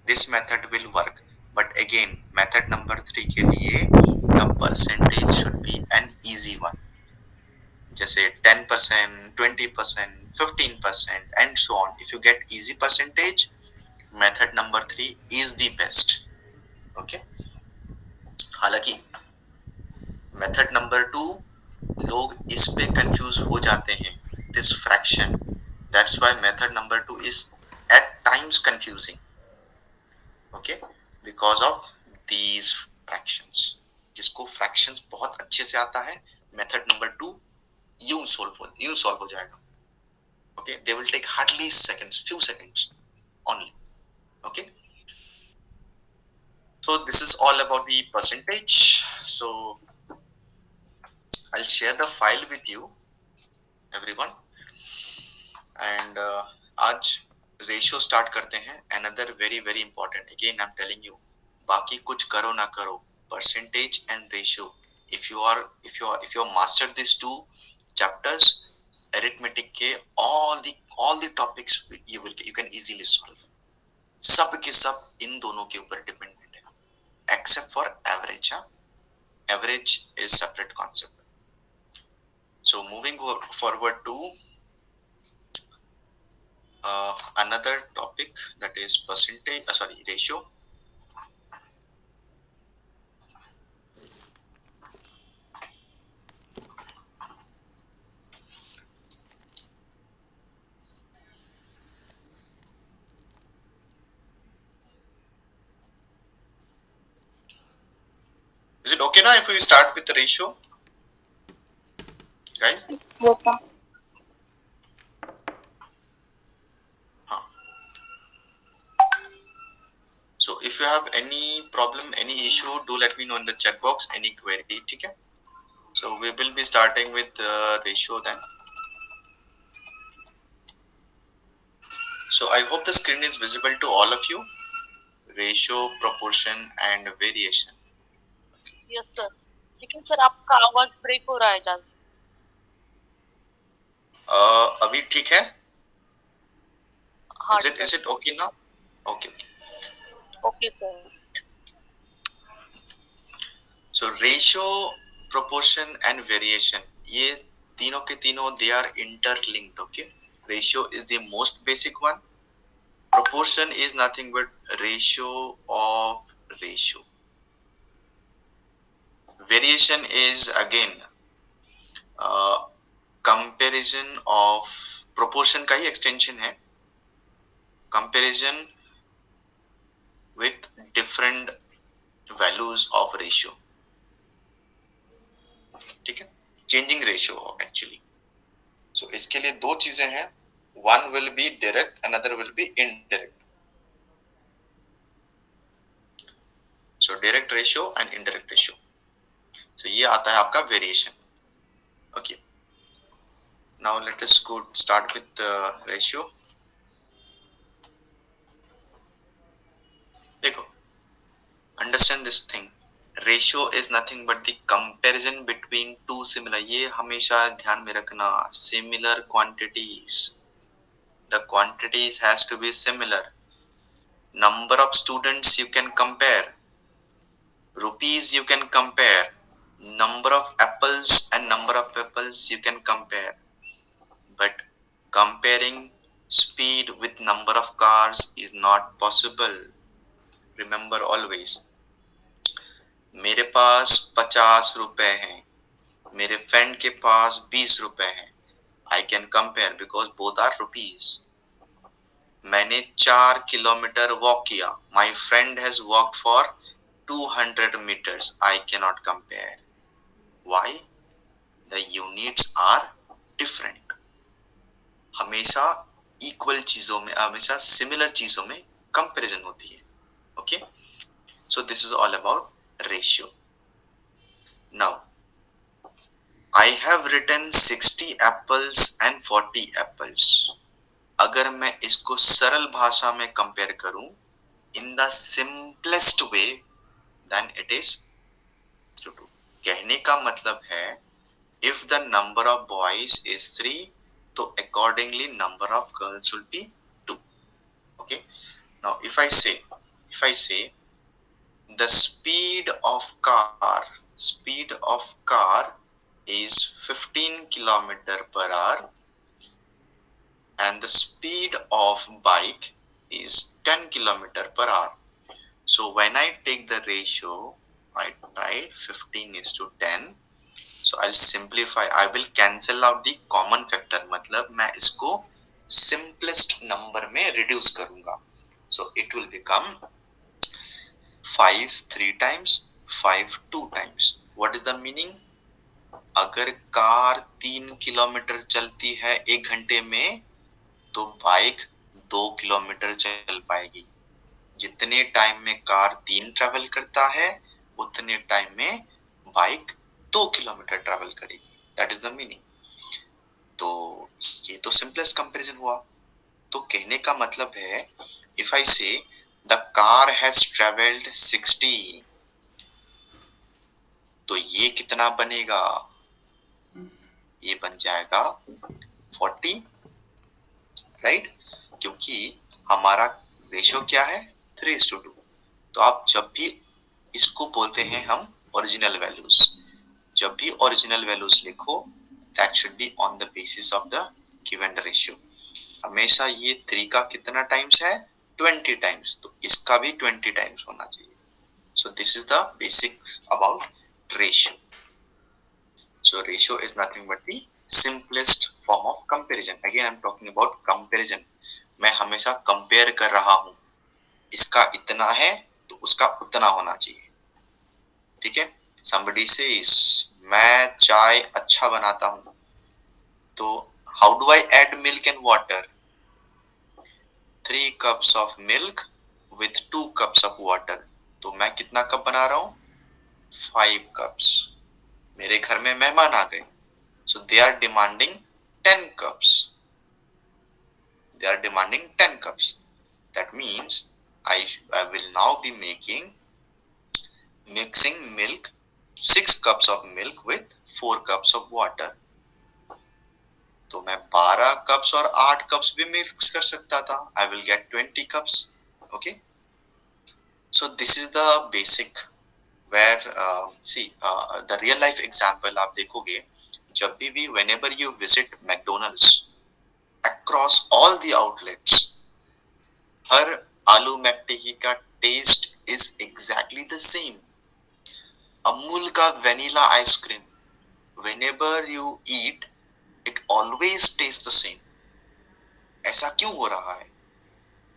This method will work, but again method number 3 के लिए the percentage should be an easy one, जैसे 10%, 20%, 15% and so on. If you get easy percentage, method number 3 is the best. Okay, हालांकि मेथड नंबर 2 लोग इस पे confuse हो जाते हैं, this fraction. That's why method number 2 is at times confusing. Okay, because of these fractions. जिसको fractions बहुत अच्छे से आता है, मेथड नंबर 2 यूं सॉल्व हो जाएगा. Okay, they will take hardly seconds, few seconds only. Okay, so this is all about the percentage. So I'll share the file with you, everyone. And आज रेशियो स्टार्ट करते हैं. Another very very important, again I am telling you, बाकी कुछ करो ना करो, percentage and ratio, if you master these two chapters, arithmetic के all the topics you can easily solve. सब के सब इन दोनों के ऊपर डिपेंडेंट है, except for average. Average is separate concept. So moving forward to another topic, that is ratio. Is it okay now if we start with the ratio, guys? Yes, sir. हाँ. So if you have any problem, any issue, do let me know in the chat box, any query, ठीक है? So we will be starting with ratio then. So I hope the screen is visible to all of you. Ratio, proportion and variation. Yes, sir. लेकिन sir आपका आवाज break हो रहा है ज्यादा. अभी ठीक है? हाँ, Is it okay now? Okay. Okay, sir. So ratio, proportion and variation, ये तीनों के तीनों they are interlinked. Okay. Ratio is the most basic one. Proportion is nothing but ratio of ratio. Variation is again comparison of proportion का ही extension है. Comparison with different values of ratio. ठीक है? Changing ratio actually. So इसके लिए दो चीजें हैं. One will be direct, another will be indirect. So direct ratio and indirect ratio. So ये आता है आपका variation. Okay. Now let us start with the ratio. देखो, understand this thing. Ratio is nothing but the comparison between two similar. ये हमेशा ध्यान में रखना. Similar quantities. The quantities has to be similar. Number of students you can compare. Rupees you can compare. Number of apples and number of apples you can compare. But comparing speed with number of cars is not possible. Remember always. मेरे पास 50 रुपए हैं, मेरे friend के पास 20 रुपए हैं. I can compare because both are rupees. मैंने 4 kilometre walk किया. My friend has walked for 200 meters. I cannot compare. Why? The units are different. हमेशा इक्वल चीजों में, हमेशा सिमिलर चीजों में कंपैरिजन होती है. Okay, so this is all about ratio. Now I have written 60 apples and 40 apples. अगर मैं इसको सरल भाषा में कंपेयर करूं in the simplest way, then it is 2. कहने का मतलब है if the number of boys is 3, so accordingly number of girls will be 2. Okay. Now if I say the speed of car is 15 kilometer per hour and the speed of bike is 10 kilometer per hour. So when I take the ratio, I write 15 is to 10. So I'll simplify. I will cancel out the common factor. मतलब मैं इसको simplest number में reduce करूँगा. So it will become 5 3 times, 5 2 times. What is the meaning? अगर car 3 kilometre चलती है 1 घंटे में, तो बाइक 2 किलोमीटर चल पाएगी. जितने टाइम में कार 3 ट्रैवल करता है, उतने टाइम में बाइक 2 किलोमीटर ट्रैवल करेगी. That is the meaning. तो ये तो सिंपलेस्ट कंपैरिजन हुआ। तो कहने का मतलब है इफ आई से द कार हैज ट्रेवल्ड 60, तो ये कितना बनेगा? ये बन जाएगा 40, राइट? क्योंकि हमारा रेशियो क्या है? 3:2। तो आप जब भी इसको बोलते हैं हम ओरिजिनल वैल्यूज, जब भी ओरिजिनल वैल्यूज लिखो that should be on the basis of the given ratio. हमेशा ये 3 का कितना टाइम्स है? 20 टाइम्स, तो इसका भी 20 टाइम्स होना चाहिए। सो this is the basic about ratio. So ratio is nothing but the simplest form of comparison. Again, I'm talking about comparison. मैं हमेशा कंपेयर कर रहा हूं, इसका इतना है तो उसका उतना होना चाहिए, ठीक है? Somebody says मैं चाय अच्छा बनाता हूं, तो how do I add milk and water? 3 cups of milk with 2 cups of water. तो मैं कितना कप बना रहा हूं? 5 cups. मेरे घर में मेहमान आ गए, so they are demanding 10 cups. They are demanding 10 cups. That means I will now be mixing milk, 6 cups of milk with 4 cups of water. तो मैं 12 cups और 8 cups भी मिक्स कर सकता था. I will get 20 cups. Okay. So this is the basic where the real life example आप देखोगे जब भी whenever you visit McDonald's across all the outlets, हर आलू मैकडी का taste is exactly the same. Amul का vanilla ice cream whenever you eat it always tastes the same। ऐसा क्यों हो रहा है?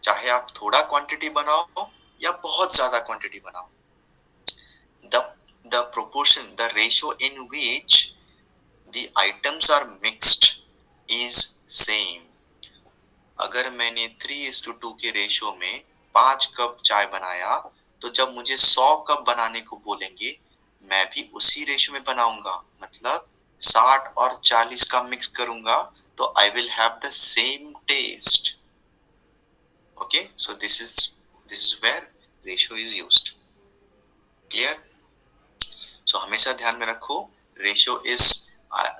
चाहे आप थोड़ा क्वांटिटी बनाओ या बहुत ज्यादा क्वांटिटी बनाओ, the the proportion, the ratio in which the items are mixed is same। अगर मैंने 3:2 के रेशियो में 5 कप चाय बनाया, तो जब मुझे 100 कप बनाने को बोलेंगे मैं भी उसी रेशियो में बनाऊंगा, मतलब 60 और 40 का मिक्स करूंगा, तो I will have the same taste. Okay, so this is where ratio is used. Clear? So हमेशा ध्यान में रखो ratio is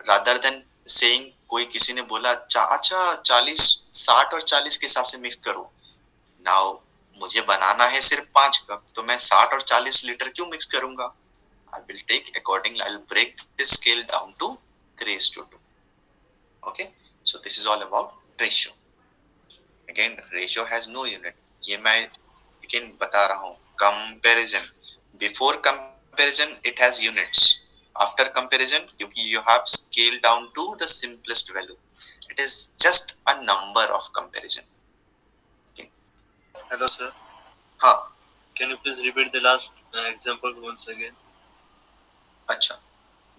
rather than saying, कोई किसी ने बोला अच्छा 40 60 और 40 के हिसाब से मिक्स करो, नाउ मुझे बनाना है सिर्फ 5 कप, तो मैं 60 और 40 लीटर क्यों मिक्स करूंगा? I will take accordingly, I will break this scale down to 3:2। Okay, so this is all about ratio। Again, ratio has no unit। ये मैं again बता रहा हूँ। Comparison, before comparison it has units, after comparison क्योंकि you have scaled down to the simplest value, it is just a number of comparison। Okay? Hello, sir. हाँ, Can you please repeat the last example once again? अच्छा,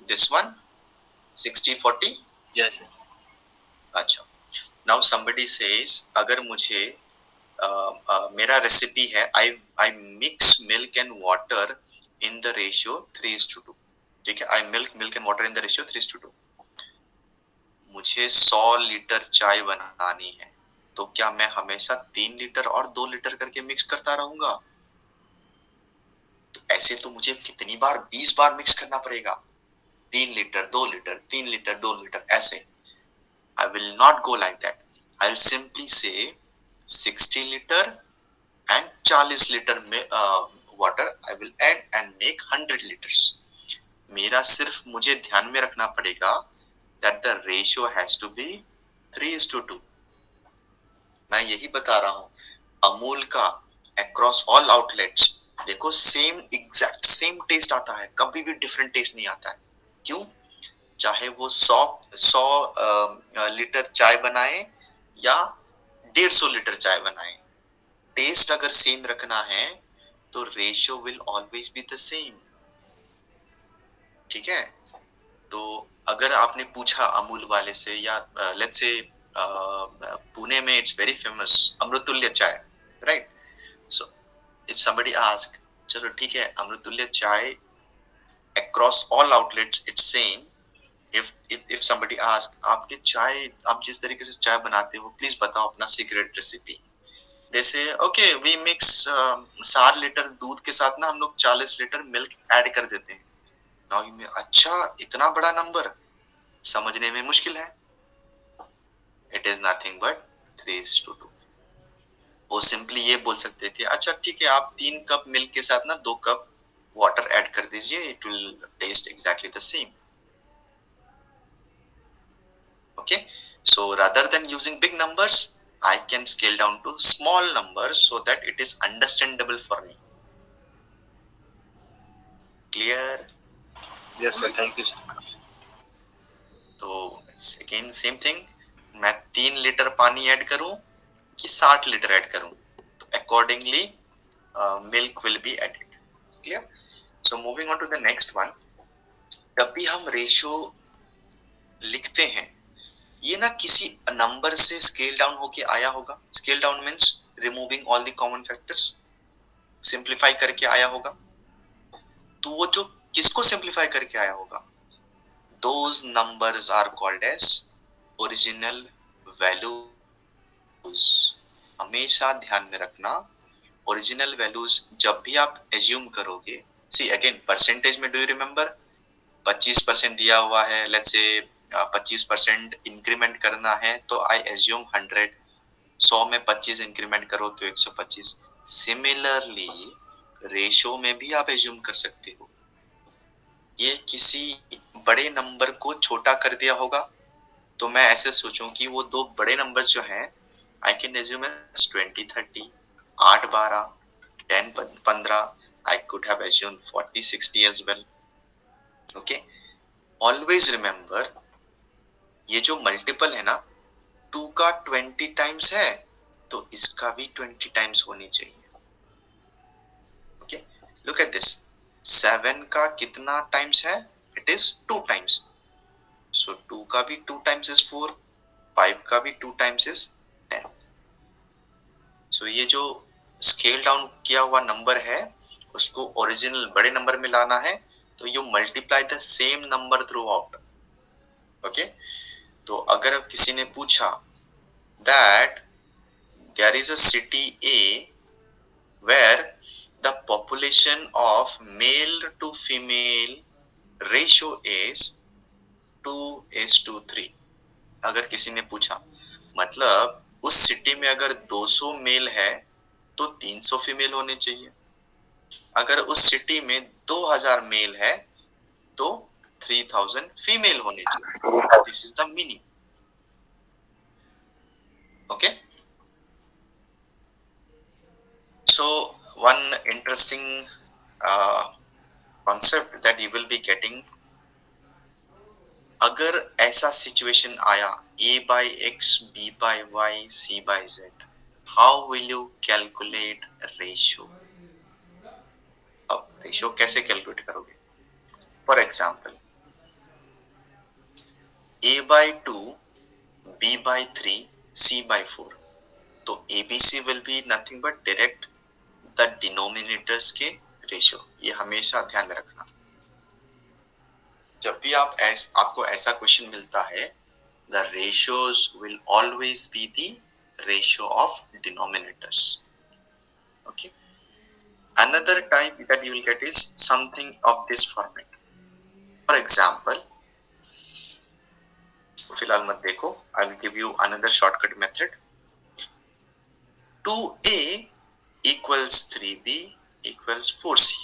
this one 60-40। Yes, yes. अच्छा, now somebody says अगर मुझे मेरा recipe है I mix milk and water in the ratio 3:2। ठीक है, I milk and water in the ratio 3:2। मुझे 100 litre चाय बनानी है, तो क्या मैं हमेशा 3 लीटर और 2 लीटर करके मिक्स करता रहूंगा? तो ऐसे तो मुझे कितनी बार 20 बार मिक्स करना पड़ेगा, 3 लीटर 2 लीटर 3 लीटर 2 लीटर ऐसे। I will not go like that। I will simply say 60 liter and 40 liter water I will add and make 100 liters। मेरा सिर्फ मुझे ध्यान में रखना पड़ेगा that the ratio has to be 3:2। मैं यही बता रहा हूँ, अमूल का across all outlets देखो सेम एग्जैक्ट सेम टेस्ट आता है, कभी भी डिफरेंट टेस्ट नहीं आता है। क्यों? चाहे वो 100 लीटर चाय बनाए या 150 लीटर चाय बनाए, टेस्ट अगर सेम रखना है तो ratio will always be the same. ठीक है? तो अगर आपने पूछा अमूल वाले से या लेट्स से पुणे में इट्स वेरी फेमस अमृतुल्य चाय, right? So if somebody ask, चलो ठीक है अमृतुल्य चाय across all outlets it's same, if somebody ask, आपके चाय, आप जिस तरीके से चाय बनाते हो प्लीज बताओ अपना सीक्रेट रेसिपी। जैसे ओके वी मिक्स 4 लीटर दूध के साथ ना हम लोग 40 लीटर मिल्क ऐड कर देते हैं। नाउ यू में अच्छा इतना बड़ा नंबर समझने में मुश्किल है। It is nothing but 3:2। वो सिंपली ये बोल सकते थे अच्छा ठीक है आप 3 कप मिल्क के साथ ना 2 कप वाटर ऐड कर दीजिए, it will taste exactly the same. Okay, so rather than using big numbers, I can scale down to small numbers so that it is understandable for me. Clear? Yes, sir. Thank you, sir. तो again same thing, मैं 3 litre पानी add करूं कि 60 litre add करूं, तो accordingly milk will be added. Clear? So moving on to the next one, जब भी हम रेशियो लिखते हैं ये ना किसी नंबर से स्केल डाउन होके आया होगा। Scale down means removing all the common factors, simplify करके आया होगा। तो वो जो किसको सिंप्लीफाई करके आया होगा, those numbers are called as original values. हमेशा ध्यान में रखना ओरिजिनल वैल्यूज जब भी आप एज्यूम करोगे, सी अगेन परसेंटेज में डू यू रिमेम्बर 25% दिया हुआ है, लेट्स से 25% इंक्रीमेंट करना है तो आई एज्यूम 100, 100 में 25 इंक्रीमेंट करो तो 125। सिमिलरली रेशो में भी आप एज्यूम कर सकते हो, ये किसी बड़े नंबर को छोटा कर दिया होगा तो मैं ऐसे सोचूं कि वो दो बड़े नंबर जो हैं I can assume as 20 30, 8 12, 10 15, I could have assume 40 60 as well. Okay, always remember ये जो मल्टीपल है ना 2 का 20 टाइम्स है तो इसका भी 20 टाइम्स होनी चाहिए। ओके, लुक एट दिस, 7 का कितना टाइम्स है, इट इज 2 टाइम्स, सो 2 का भी 2 टाइम्स इज 4, 5 का भी 2 टाइम्स इज 10। सो ये जो स्केल डाउन किया हुआ नंबर है उसको ओरिजिनल बड़े नंबर में लाना है तो you multiply the same number through out. Okay, तो अगर किसी ने पूछा that there is a city A where the population of male to female ratio is 2:3, अगर किसी ने पूछा मतलब उस सिटी में अगर 200 मेल है तो 300 फीमेल होने चाहिए, अगर उस सिटी में 2000 मेल है तो 3000 फीमेल होने चाहिए। This is the meaning. Okay, so one interesting concept that you will be getting, अगर ऐसा सिचुएशन आया a by x, b by y, c by z, how will you calculate ratio? अब ratio कैसे calculate करोगे? For example a by 2, b by 3, c by 4, तो abc will be nothing but direct the denominators के ratio. ये हमेशा ध्यान में रखना, जब भी आपको ऐसा क्वेश्चन मिलता है the ratios will always be the ratio of denominators. Okay, another type that you will get is something of this format. For example, फिलहाल मत देखो, I will give you another shortcut method. 2a equals 3b equals 4c,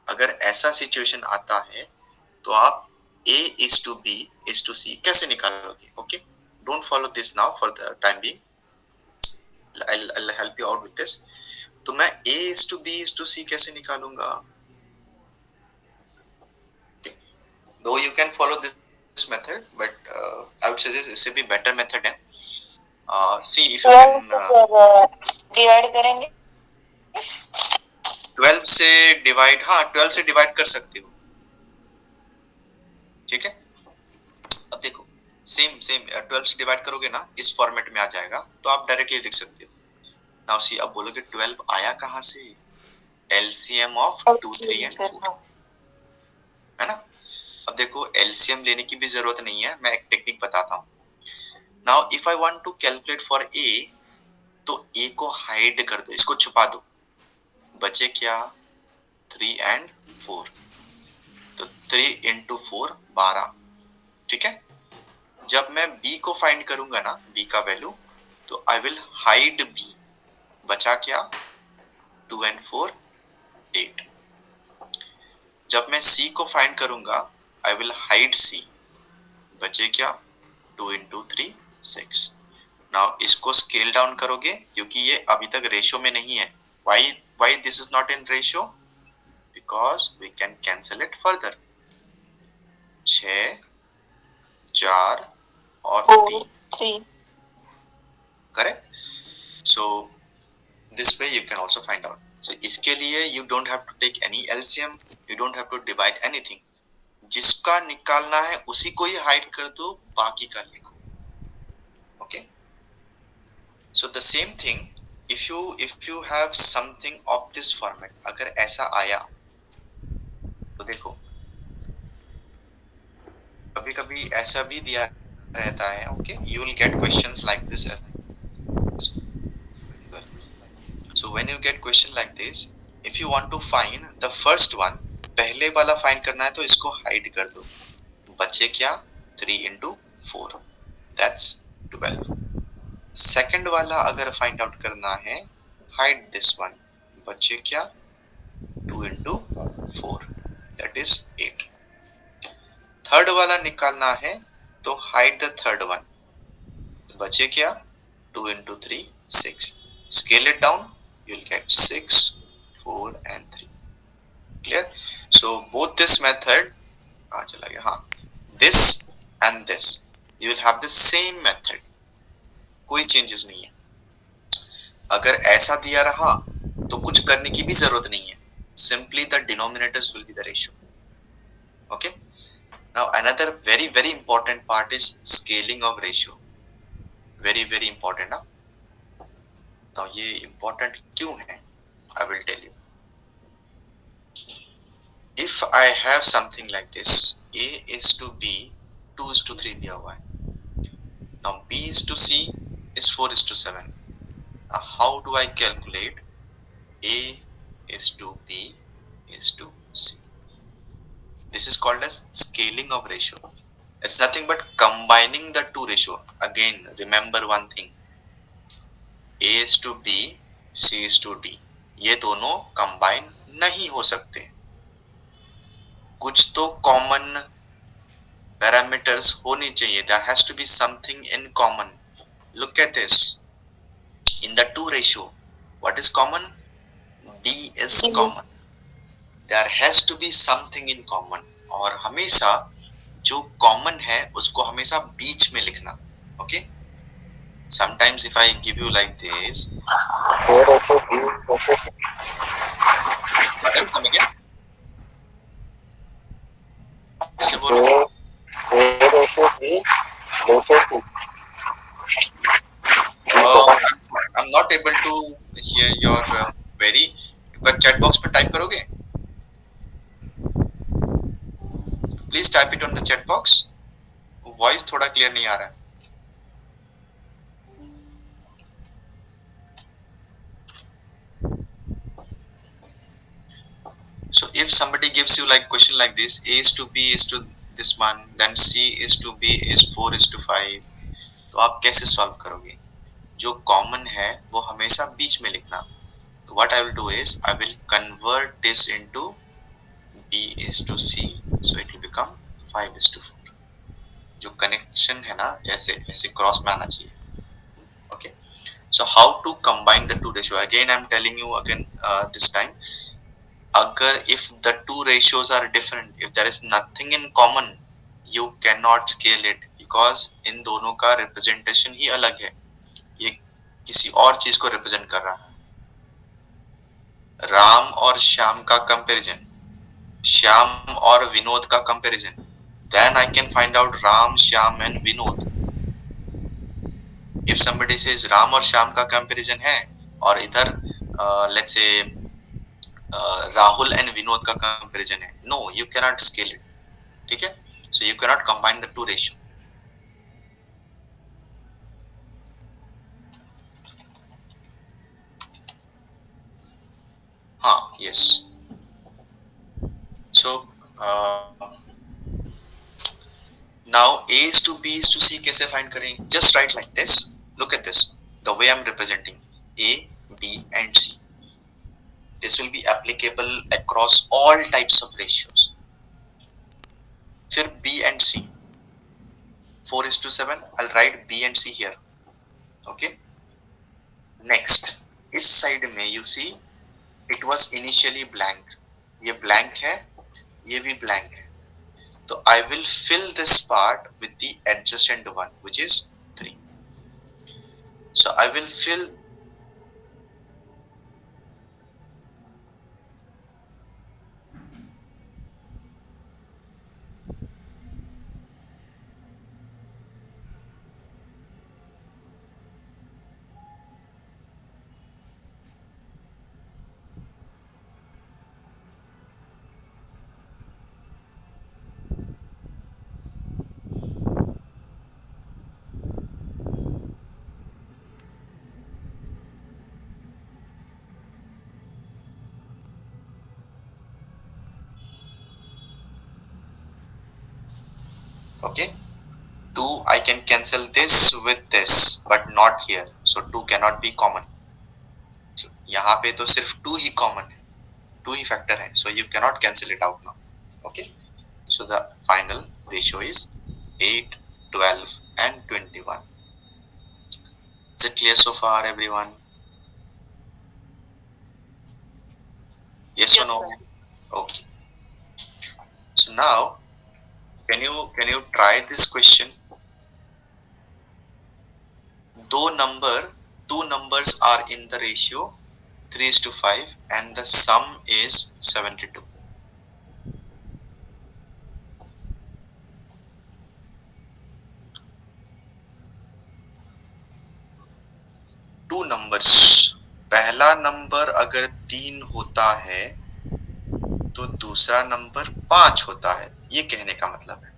अगर ऐसा situation आता है तो आप a is to b is to c कैसे निकालोगे? Okay, don't follow this now for the time being, I'll help you out with this। तो मैं a is to b is to c कैसे निकालूंगा? Though you can follow this method, but I would suggest इससे भी better method है। see if you can divide करेंगे 12 से divide, हाँ 12 से डिवाइड कर सकते हो, ठीक है। अब देखो सेम 12 से डिवाइड करोगे ना इस फॉर्मेट में आ जाएगा तो आप डायरेक्टली लिख सकते हो। नाउ सी, अब बोलोगे 12 आया कहां से? एलसीएम ऑफ 2 3 एंड 4, है ना। अब देखो एलसीएम लेने की भी जरूरत नहीं है, मैं एक टेक्निक बताता हूँ. Now if I want to calculate for a, तो ए को हाइड कर दो, इसको छुपा दो. बचे क्या? 3 एंड 4. तो 3 इंटू 4 12. ठीक है. जब मैं b को फाइंड करूंगा ना, b का वैल्यू, तो आई विल हाइड b. बचा क्या? 2 एंड 4 8. जब मैं c को फाइंड करूंगा, आई विल हाइड c. बचे क्या? 2 इंटू 3 6. नाउ इसको स्केल डाउन करोगे क्योंकि ये अभी तक रेशियो में नहीं है. why this is not in ratio? Because we can cancel it further. 6 4 और 3. 3. Correct? So this way you can also find out. So इसके लिए you don't have to take any LCM, you don't have to divide anything. जिसका निकालना है उसी को ही hide कर दो, बाकी का लिखो. Okay? So the same thing, if you have something of this format, अगर ऐसा आया तो देखो कभी कभी ऐसा भी दिया रहता है. Okay, you will get questions like this as well. So when you get question like this, if you want to find the first one, पहले वाला फाइंड करना है तो इसको हाइड कर दो. बचे क्या? 3 into 4, that's 12. सेकंड वाला अगर फाइंड आउट करना है, हाइड दिस वन. बचे क्या? 2 into 4, that is 8. थर्ड वाला निकालना है तो हाइड द थर्ड वन. बचे क्या? 2 into 3 6. Scale it down, you will get 6 4 and 3. Clear? So both this method, चला गया, हाँ, this and this, you will have the same method. कोई चेंजेस नहीं है. अगर ऐसा दिया रहा तो कुछ करने की भी जरूरत नहीं है. Simply the denominators will be the ratio. Okay? Now another very important part is scaling of ratio. Very important ना. तो ये important क्यों है? I will tell you. If I have something like this, A is to B, 2 is to 3 दिया हुआ है. Now B is to C is 4 is to 7. Now how do I calculate A is to B is to C? This is called as scaling of ratio. It's nothing but combining the two ratio. Again, remember one thing. A is to B, C is to D. ये दोनों combine नहीं हो सकते. कुछ तो common parameters होनी चाहिए. There has to be something in common. Look at this. In the two ratio, what is common? B is common. There has to be something in common. और हमेशा जो common है उसको हमेशा बीच में लिखना. Okay? Sometimes if I give you like this, madam, come again. ऐसे बोलो. I'm not able to hear your query. पर chat box में type करोगे? Please type it on the chat box. Voice थोड़ा clear नहीं आ रहा है. So if somebody gives you like question like this, A is to B is to this one, then C is to B is 4 is to 5, तो आप कैसे solve करोगे? जो common है वो हमेशा बीच में लिखना. So what I will do is I will convert this into B is to C, so it will become 5 is to 4. जो connection है ना, ऐसे cross में आना चाहिए. Okay. So how to combine the two ratio? Again I'm telling you again this time. अगर if the two ratios are different, if there is nothing in common, you cannot scale it because इन दोनों का representation ही अलग है. ये किसी और चीज को represent कर रहा है. राम और श्याम का comparison, श्याम और विनोद का comparison, then I can find out Ram, Shyam and Vinod. If somebody says Ram और श्याम का comparison है और इधर let's say Rahul and Vinod का comparison है, no, you cannot scale it. ठीक है, so you cannot combine the two ratio. हाँ, yes. So now A is to B is to C कैसे find करेंगे? Just write like this. Look at this. The way I'm representing A, B and C. This will be applicable across all types of ratios. फिर B and C. 4:7. I'll write B and C here. Okay. Next, इस side में you see it was initially blank. ये blank है, ये भी blank है. So I will fill this part with the adjacent one, which is 3. So I will fill okay. 2 I can cancel this with this, but not here. So 2 cannot be common. So यहाँ पे तो सिर्फ 2 ही common है, 2 ही factor है. So you cannot cancel it out now. Okay. So the final ratio is 8, 12 and 21. Is it clear so far, everyone? Yes or Yes, no? sir. Okay. So now, can you try this question? Two numbers are in the ratio 3:5 and the sum is 72. Two numbers. पहला number अगर 3 होता है तो दूसरा number 5 होता है, ये कहने का मतलब है.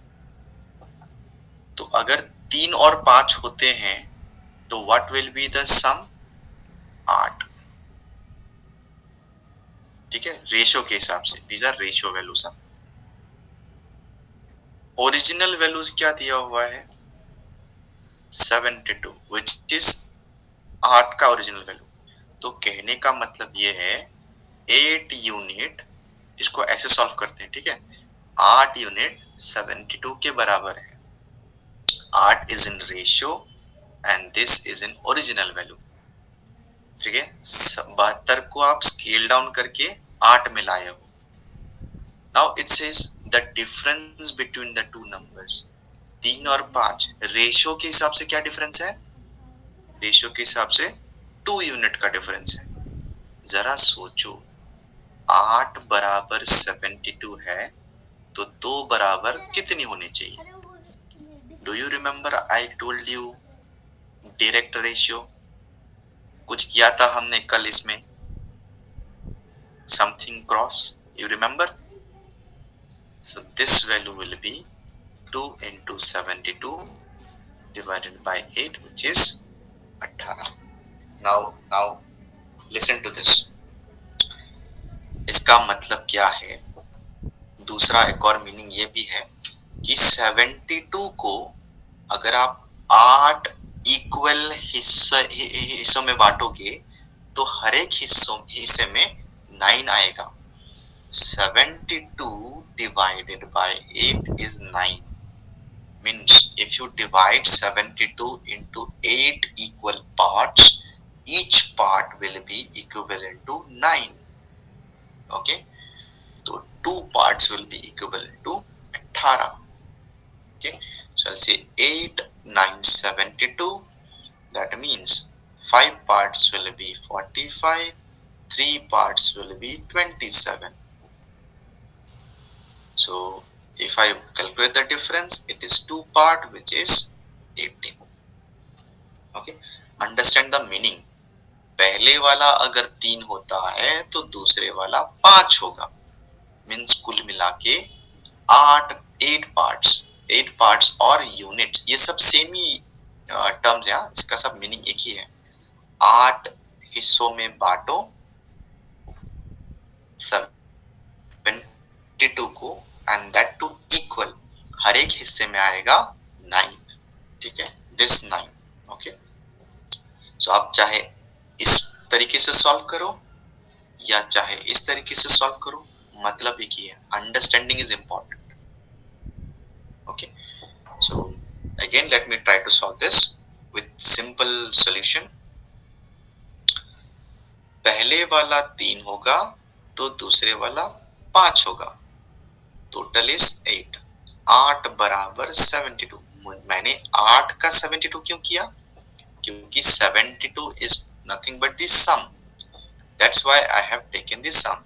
तो अगर 3 और 5 होते हैं तो what will be the sum? 8. ठीक है, रेशियो के हिसाब से. These are ratio values. Original values क्या दिया हुआ है? 72, विच इज 8 का ओरिजिनल वैल्यू. तो कहने का मतलब ये है 8 यूनिट, इसको ऐसे सॉल्व करते हैं. ठीक है, 8 यूनिट 72 के बराबर है. 8 is in ratio and this is in original value. ठीक है, 72 को आप स्केल डाउन करके 8 में लाए हो. Now it says the difference between the two numbers. 3 और 5 रेशियो के हिसाब से क्या डिफरेंस है? रेशियो के हिसाब से 2 यूनिट का डिफरेंस है. जरा सोचो, 8 बराबर 72 है तो 2 बराबर कितनी होनी चाहिए? Do you remember I told you direct ratio? कुछ किया था हमने कल इसमें, something cross, you remember? So this value will be 2 into 72 divided by 8, which is 18. Now listen to this. इसका मतलब क्या है? दूसरा एक और मीनिंग ये भी है कि 72 को अगर आप 8 इक्वल हिस्सों में बांटोगे तो हर एक हिस्से में 9 आएगा. 72 divided by 8 is 9. Means if you divide 72 into 8 equal parts, each part will be equivalent to 9. Okay, so 2 parts will be equivalent to 18. Okay, so I'll say 8, 9, 72. That means 5 parts will be 45, 3 parts will be 27. So if I calculate the difference, it is 2 part, which is 18. Okay, understand the meaning. पहले वाला अगर 3 होता है तो दूसरे वाला 5 होगा. Means कुल मिला के 8 8 पार्ट्स और यूनिट्स, ये सब सेम ही टर्म्स है, इसका सब मीनिंग एक ही है। 8 हिस्सों में बांटो 72 को, एंड दैट टू इक्वल, हर एक हिस्से में आएगा 9, ठीक है, दिस 9, ओके। सो आप चाहे इस तरीके से सॉल्व करो या चाहे इस तरीके से सॉल्व करो, मतलब एक ही है, understanding is important, okay. So again let me try to solve this with simple solution. पहले वाला 3 होगा तो दूसरे वाला 5 होगा, टोटल इज 8। 8 बराबर 72। मैंने 8 का 72 क्यों किया? क्योंकि 72 is nothing but the sum. That's why I have taken the sum.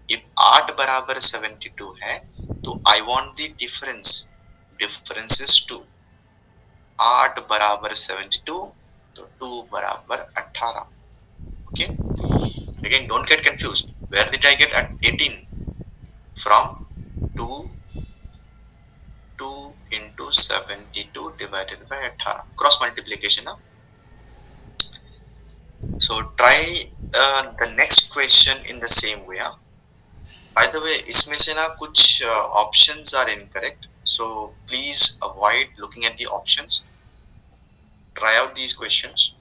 If 8 बराबर 72 है तो I want the difference. Difference is 2. 8 बराबर 72 तो 2 बराबर 18. Okay. Again, don't get confused. Where did I get at 18? From 2 into 72 divided by 18. Cross multiplication. Huh? So try the next question in the same way. Huh? By the way, इसमें से ना कुछ options are incorrect. So please avoid looking at the options. Try out these questions.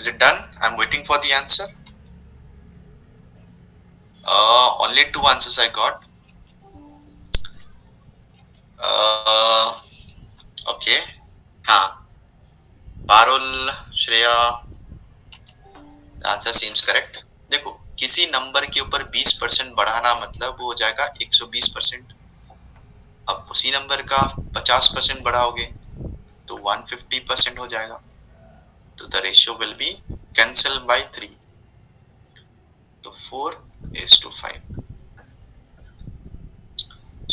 Is it done? I'm waiting for the answer. Only 2 answers I got. Okay. हाँ, Parul, Shreya, answer seems correct. देखो, किसी number के ऊपर 20% बढ़ाना मतलब वो हो जाएगा 120%। अब उसी नंबर का 50% बढ़ाओगे तो 150% हो जाएगा। तो the ratio will be cancel by 3, तो 4:5।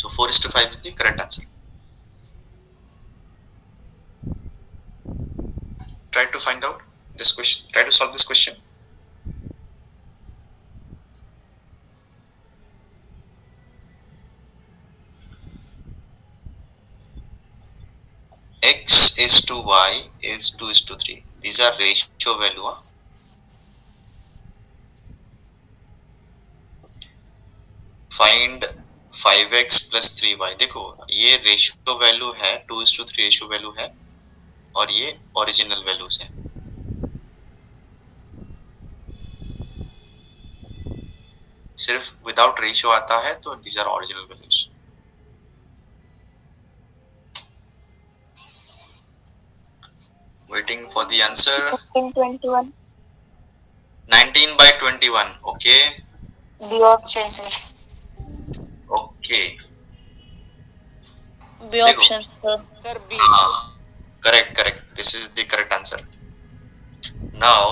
So 4:5 is the correct answer. Try to find out this question. Try to solve this question. X is to Y is 2:3. These are ratio value. Huh? Find 5x plus 3y. देखो, ये ratio value है, 2:3 ratio value है, और ये original values है। सिर्फ without ratio आता है तो these are original values. Waiting for the answer. 1921. 19/21. Okay. B option, sir. Okay. B देखो। option, sir. Sir B. Correct. This is the correct answer. Now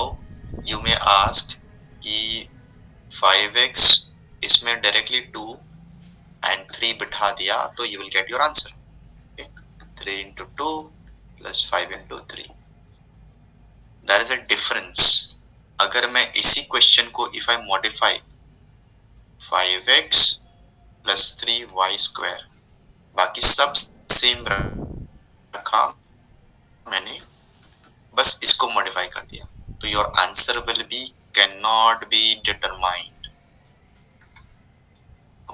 you may ask कि 5x इसमें directly 2 and 3 बिठा दिया तो you will get your answer. Okay? 3 into 2 plus 5 into 3. There is a difference. अगर मैं इसी question को if I modify 5x plus 3y square, बाकी सब सेम रखा मैंने, बस इसको मॉडिफाई कर दिया, तो your answer will be can not be determined.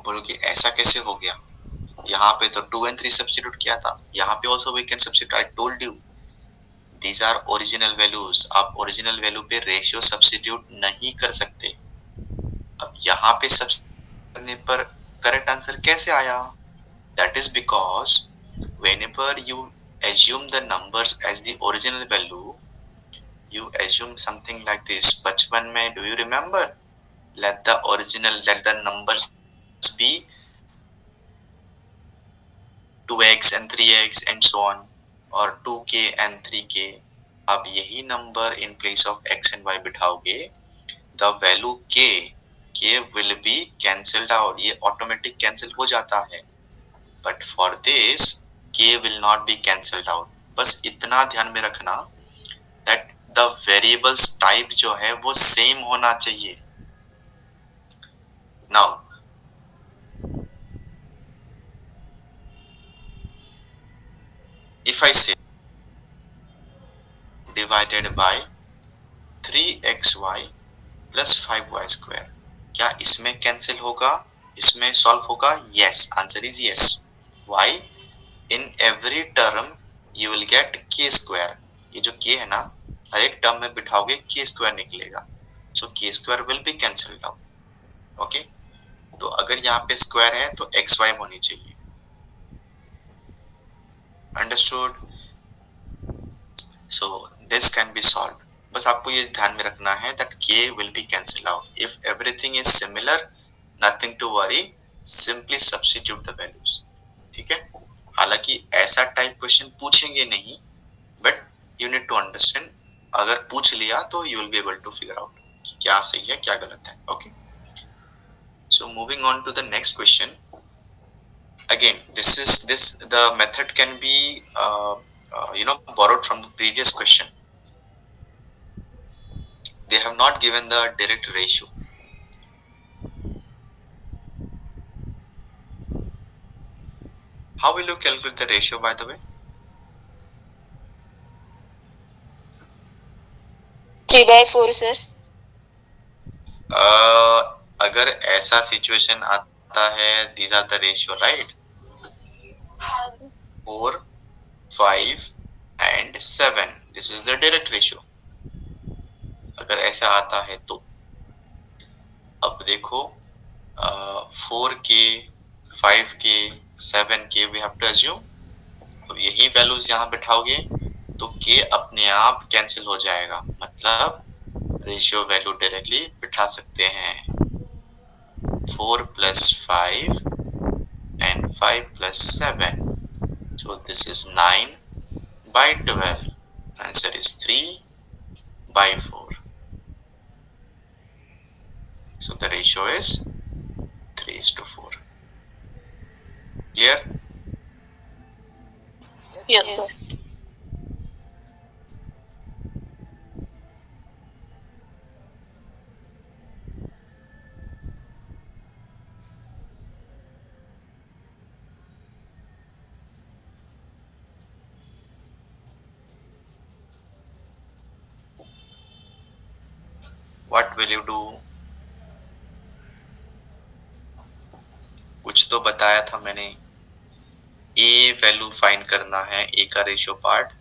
बोलोगे ऐसा कैसे हो गया? यहाँ पे तो 2 and 3 सब्स्टिट्यूट किया था, यहाँ पे also we can substitute. I told you these are original values. आप ओरिजिनल वैल्यू पे रेशियो सब्स्टिट्यूट नहीं कर सकते। अब यहाँ पे सब करने पर करेक्ट आंसर कैसे आया? That is because whenever you assume the numbers as the original value, you assume something like this. बचपन में do you remember? Let the numbers be 2x and 3x and so on, or 2k and 3k. अब यही number in place of x and y बिठाओगे, the value k will be cancelled out. ये automatic cancel हो जाता है. But for this, k will not be cancelled out. बस इतना ध्यान में रखना that the variables type जो है वो same होना चाहिए. Now, if I say divided by 3xy plus 5y square, क्या इसमें कैंसिल होगा? इसमें सॉल्व होगा? Yes, answer is yes. Why? In every term you will get k square. ये जो k है ना, हर एक टर्म में बिठाओगे k square निकलेगा. So k square will be cancelled out. Okay? तो अगर यहाँ पे स्क्वायर है तो xy होनी चाहिए. Understood? So this can be solved. बस आपको ये ध्यान में रखना है that k will be cancelled out. If everything is similar, nothing to worry. Simply substitute the values. ठीक है? हालांकि ऐसा टाइप क्वेश्चन पूछेंगे नहीं, but you need to understand. अगर पूछ लिया तो you will be able to figure out कि क्या सही है क्या गलत है. Okay? So moving on to the next question. Again, the method can be borrowed from the previous question. They have not given the direct ratio. How will you calculate the ratio, by the way? 3/4 sir. अगर ऐसा situation आता है, these are the ratio, right? 4, 5 and 7. This is the direct ratio. अगर ऐसा आता है तो अब देखो 4k, 5k, 7k we have to assume. अब यही वैल्यूज यहाँ बिठाओगे तो k अपने आप कैंसिल हो जाएगा, मतलब रेशियो वैल्यू डायरेक्टली बिठा सकते हैं. 4 plus 5 and 5 plus 7. So this is 9 by 12. Answer is 3 by 4. So the ratio is 3:4. Clear? Yes, sir. What will you do? कुछ तो बताया था मैंने. a वैल्यू फाइंड करना है, a का रेशियो पार्ट,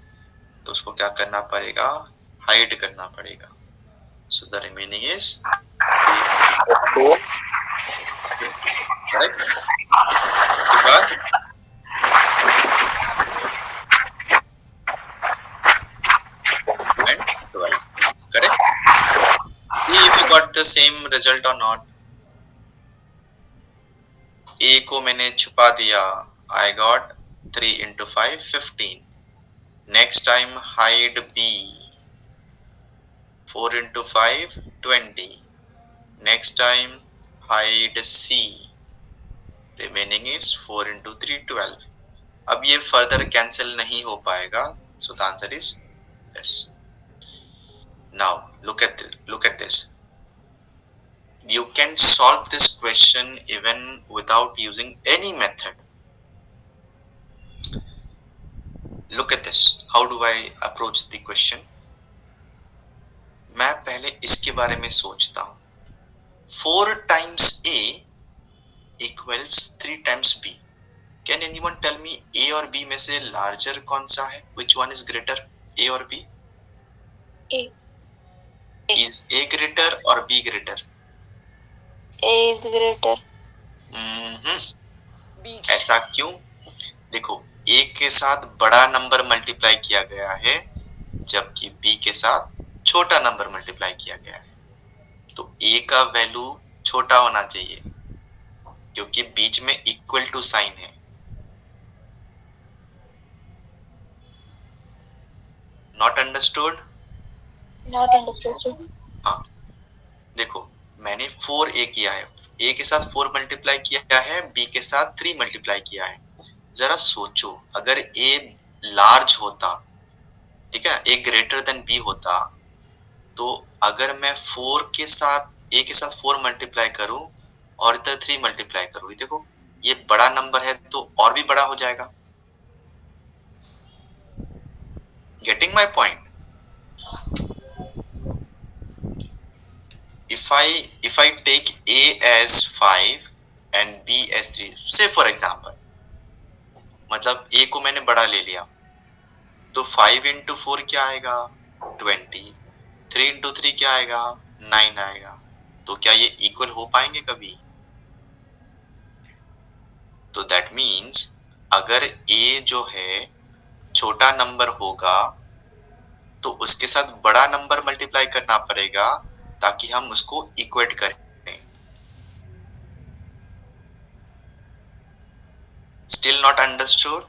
तो उसको क्या करना पड़ेगा? हाइड करना पड़ेगा. So the remaining is 3. Correct? उसके बाद and 12. Correct? See if you got the same result or not. A को मैंने छुपा दिया. I got 3 into 5, 15. Next time hide B. 4 into 5, 20. Next time hide C. Remaining is 4 into 3, 12. अब ये further cancel नहीं हो पाएगा. So the answer is this. Now look at this. You can solve this question even without using any method. Look at this. How do I approach the question? मैं पहले इसके बारे में सोचता हूँ. 4 times A equals 3 times B. Can anyone tell me A और B में से larger कौन सा है? Which one is greater? A or B? A. Is A greater or B greater? A is greater. B ऐसा क्यों? देखो, a के साथ बड़ा नंबर मल्टीप्लाई किया गया है, जबकि b के साथ छोटा नंबर मल्टीप्लाई किया गया है। तो a का वैल्यू छोटा होना चाहिए, क्योंकि बीच में इक्वल टू साइन है। Not understood? Not understood, sir. हाँ, देखो, मैंने 4a किया है, a के साथ 4 मल्टीप्लाई किया है, b के साथ 3 मल्टीप्लाई किया है। जरा सोचो, अगर a लार्ज होता, ठीक है, a ग्रेटर देन b होता, तो अगर मैं 4 के साथ a के साथ 4 मल्टीप्लाई करूं और इधर 3 मल्टीप्लाई करूं, ये देखो, ये बड़ा नंबर है तो और भी बड़ा हो जाएगा। Getting my point? if I take a as 5 and b as 3, say for example, मतलब a को मैंने बड़ा ले लिया, तो 5 into 4 क्या आएगा? 20, 3 into 3 क्या आएगा? 9 आएगा। तो क्या ये इक्वल हो पाएंगे कभी? तो दैट मीन्स अगर a जो है छोटा नंबर होगा, तो उसके साथ बड़ा नंबर मल्टीप्लाई करना पड़ेगा ताकि हम उसको इक्वेट करें। Still not understood?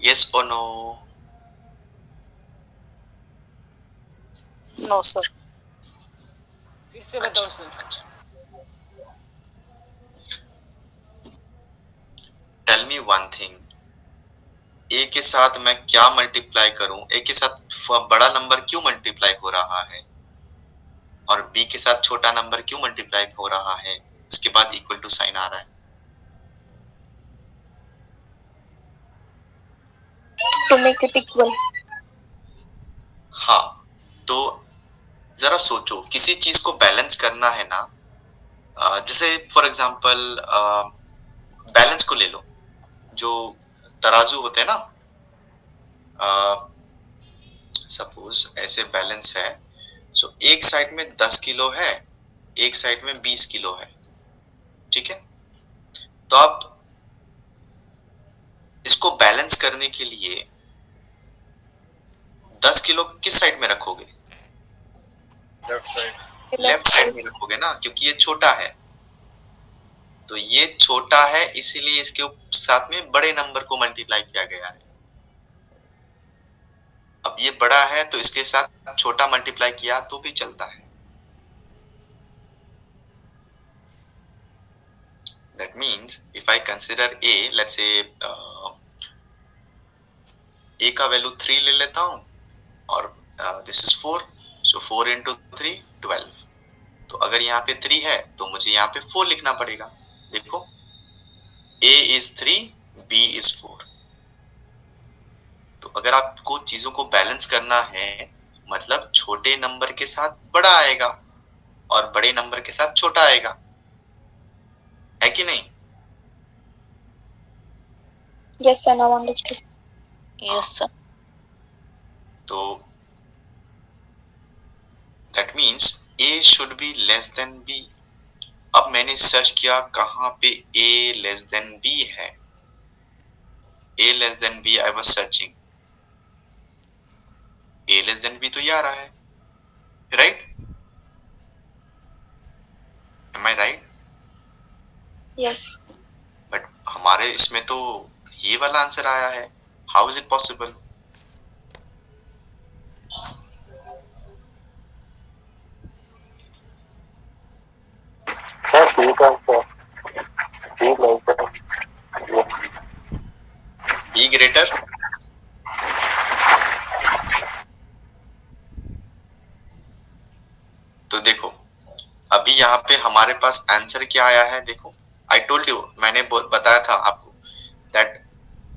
Yes or no? No sir. फिर से बताओ sir. Tell me one thing. a के साथ मैं क्या मल्टीप्लाई करूं? a के साथ बड़ा नंबर क्यों मल्टीप्लाई हो रहा है और b के साथ छोटा नंबर क्यों मल्टीप्लाई हो रहा है? उसके बाद इक्वल टू साइन आ रहा है। To make it equal. हाँ, तो जरा सोचो, किसी चीज को बैलेंस करना है ना, जैसे फॉर एग्जांपल बैलेंस को ले लो, जो तराजू होते हैं ना, सपोज ऐसे बैलेंस है, सो एक साइड में 10 किलो है, एक साइड में 20 किलो है, ठीक है? तो आप इसको बैलेंस करने के लिए 10 किलो किस साइड में रखोगे? Left side. लेफ्ट साइड में रखोगे ना, क्योंकि ये छोटा है। तो ये छोटा है, इसीलिए इसके साथ में बड़े नंबर को मल्टीप्लाई किया गया है। अब ये बड़ा है तो इसके साथ छोटा मल्टीप्लाई किया तो भी चलता है। That means if I consider a, let's say a का वैल्यू 3 ले लेता हूं और दिस इज 4, सो 4 into 3 12। तो अगर यहाँ पे 3 है तो मुझे यहाँ पे 4 लिखना पड़ेगा। देखो, a is 3, b is 4। तो अगर आपको चीजों को बैलेंस करना है, मतलब छोटे नंबर के साथ बड़ा आएगा और बड़े नंबर के साथ छोटा आएगा, है कि नहीं? Yes, sir. Now understood. Yes sir. तो that means a should be less than b। अब मैंने सर्च किया कहाँ पे a less than b है। a less than b I was searching, a less than b तो ये आ रहा है, right? Am I right? Yes. But हमारे इसमें तो ये वाला आंसर आया है। How is it possible? Be greater, तो देखो अभी यहाँ पे हमारे पास आंसर क्या आया है। देखो, आई टोल्ड यू, मैंने बताया था आपको दैट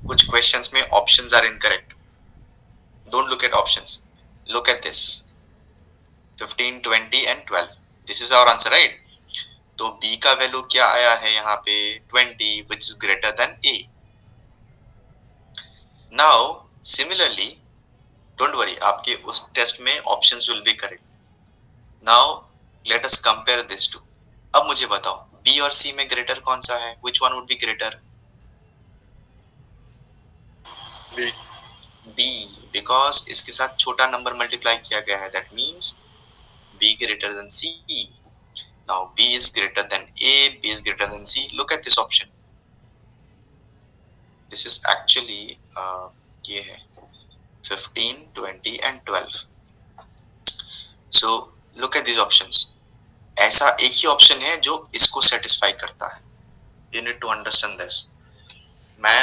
कुछ क्वेश्चंस में options are incorrect. Don't look at options, look at this 15, 20 and 12। This is our answer, right? तो b का वैल्यू क्या आया है यहाँ पे? 20, which is greater than a। Now similarly, don't worry, आपके उस टेस्ट में options will be correct. Now let us compare this two. अब मुझे बताओ बी और सी में ग्रेटर कौन सा है? Which one would be greater? B. B, because इसके साथ छोटा नंबर मल्टीप्लाई किया गया है, that means B greater than C. Now B is greater than A, B is greater than C. Look at this option. This is actually ये है 15, 20 and 12. So look at these options. ऐसा एक ही option है जो इसको satisfy करता है. You need to understand this. मैं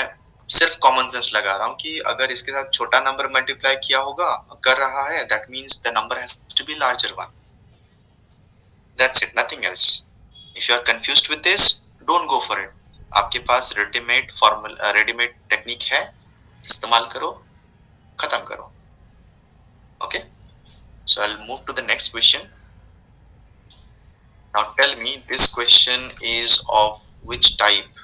सिर्फ कॉमन सेंस लगा रहा हूँ कि अगर इसके साथ छोटा नंबर मल्टीप्लाई किया होगा कर रहा है, that means the number has to be larger one. That's it, nothing else. If you are confused with this, don't go for it. आपके पास रेडीमेड टेक्निक है, इस्तेमाल करो, खत्म करो. Okay? So I'll move to the next question. Now tell me this question is of which type?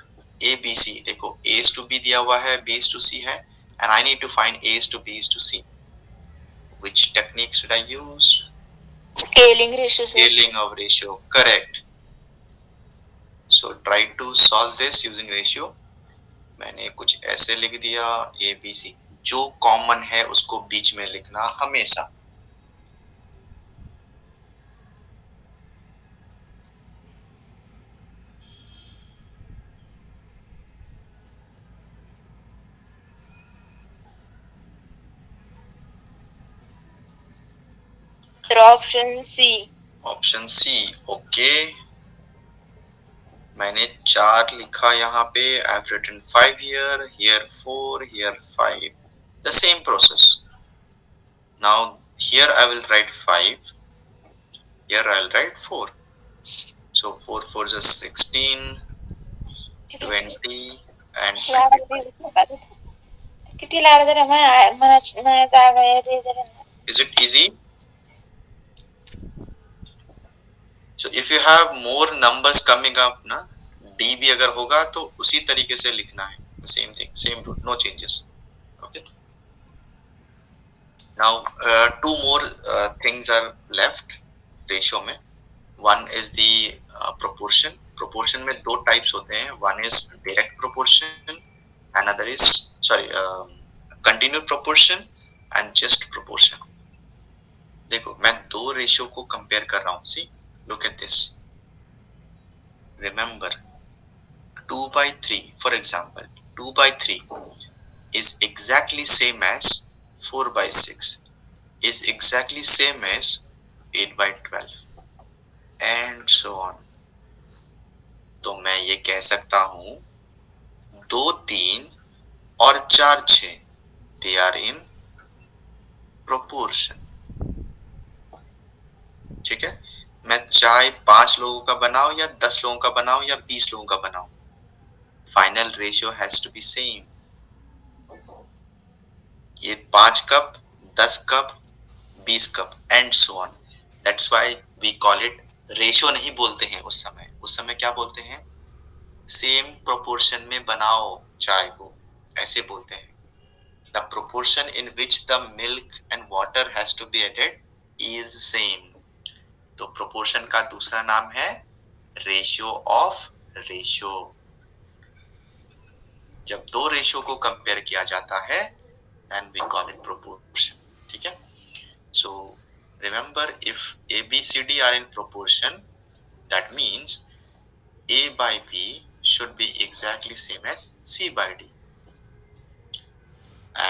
A, B, C. देखो A is to B दिया हुआ है, B is to C है, and I need to find A is to B is to C. Which technique should I use? Scaling ratio, sir. Scaling of ratio. Correct. So try to solve this using ratio. मैंने कुछ ऐसे लिख दिया A, B, C. जो common है उसको बीच में लिखना हमेशा. Option C. Option C. Okay, मैंने 4 लिखा यहाँ पे. I have written 5 here, here 4, here 5. The same process. Now here I will write 5, here I will write 4. So 4 4 is 16, 20 and 25. किती लागलं जरा मला नाही जागा आहे रे जरा. Is it easy? So if you have more numbers coming up ना, D भी अगर होगा तो उसी तरीके से लिखना है. The same thing, same rule, no changes. Okay. Now two more things are left ratio में. One is the proportion. Proportion में दो types होते हैं. One is direct proportion, another is continued proportion and just proportion. देखो मैं दो ratio को compare कर रहा हूँ. See, look at this. Remember 2 by 3, for example 2 by 3 is exactly same as 4 by 6 is exactly same as 8 by 12 and so on. तो मैं ये कह सकता हूँ 2 3 और 4 6 they are in proportion. ठीक है, मैं चाहे 5 लोगों का बनाऊं या 10 लोगों का बनाऊं या 20 लोगों का बनाऊं, final ratio has to be same. ये 5 cup, 10 cup, 20 cup and so on. That's why we call it ratio. नहीं बोलते हैं उस समय क्या बोलते हैं? सेम प्रोपोर्शन में बनाओ चाय को, ऐसे बोलते हैं. The proportion in which the milk and water has to be added is same. तो प्रोपोर्शन का दूसरा नाम है रेशियो ऑफ रेशियो. जब दो रेशियो को कंपेयर किया जाता है then we call it proportion. ठीक है. So remember, if A, B, C, D are in proportion, that means A by B should be exactly same as C by D,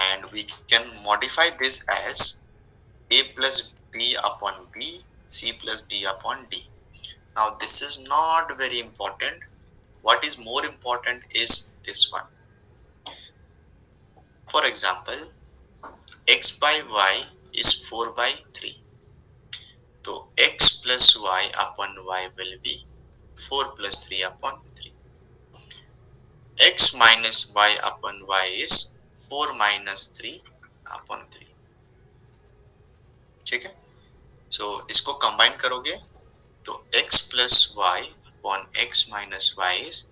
and we can modify this as A plus B upon B, C plus D upon D. Now this is not very important. What is more important is this one. For example, x by y is 4 by 3. So x plus y upon y will be 4 plus 3 upon 3. X minus y upon y is 4 minus 3 upon 3. ठीक है. So इसको combine करोगे तो x plus y upon x minus y is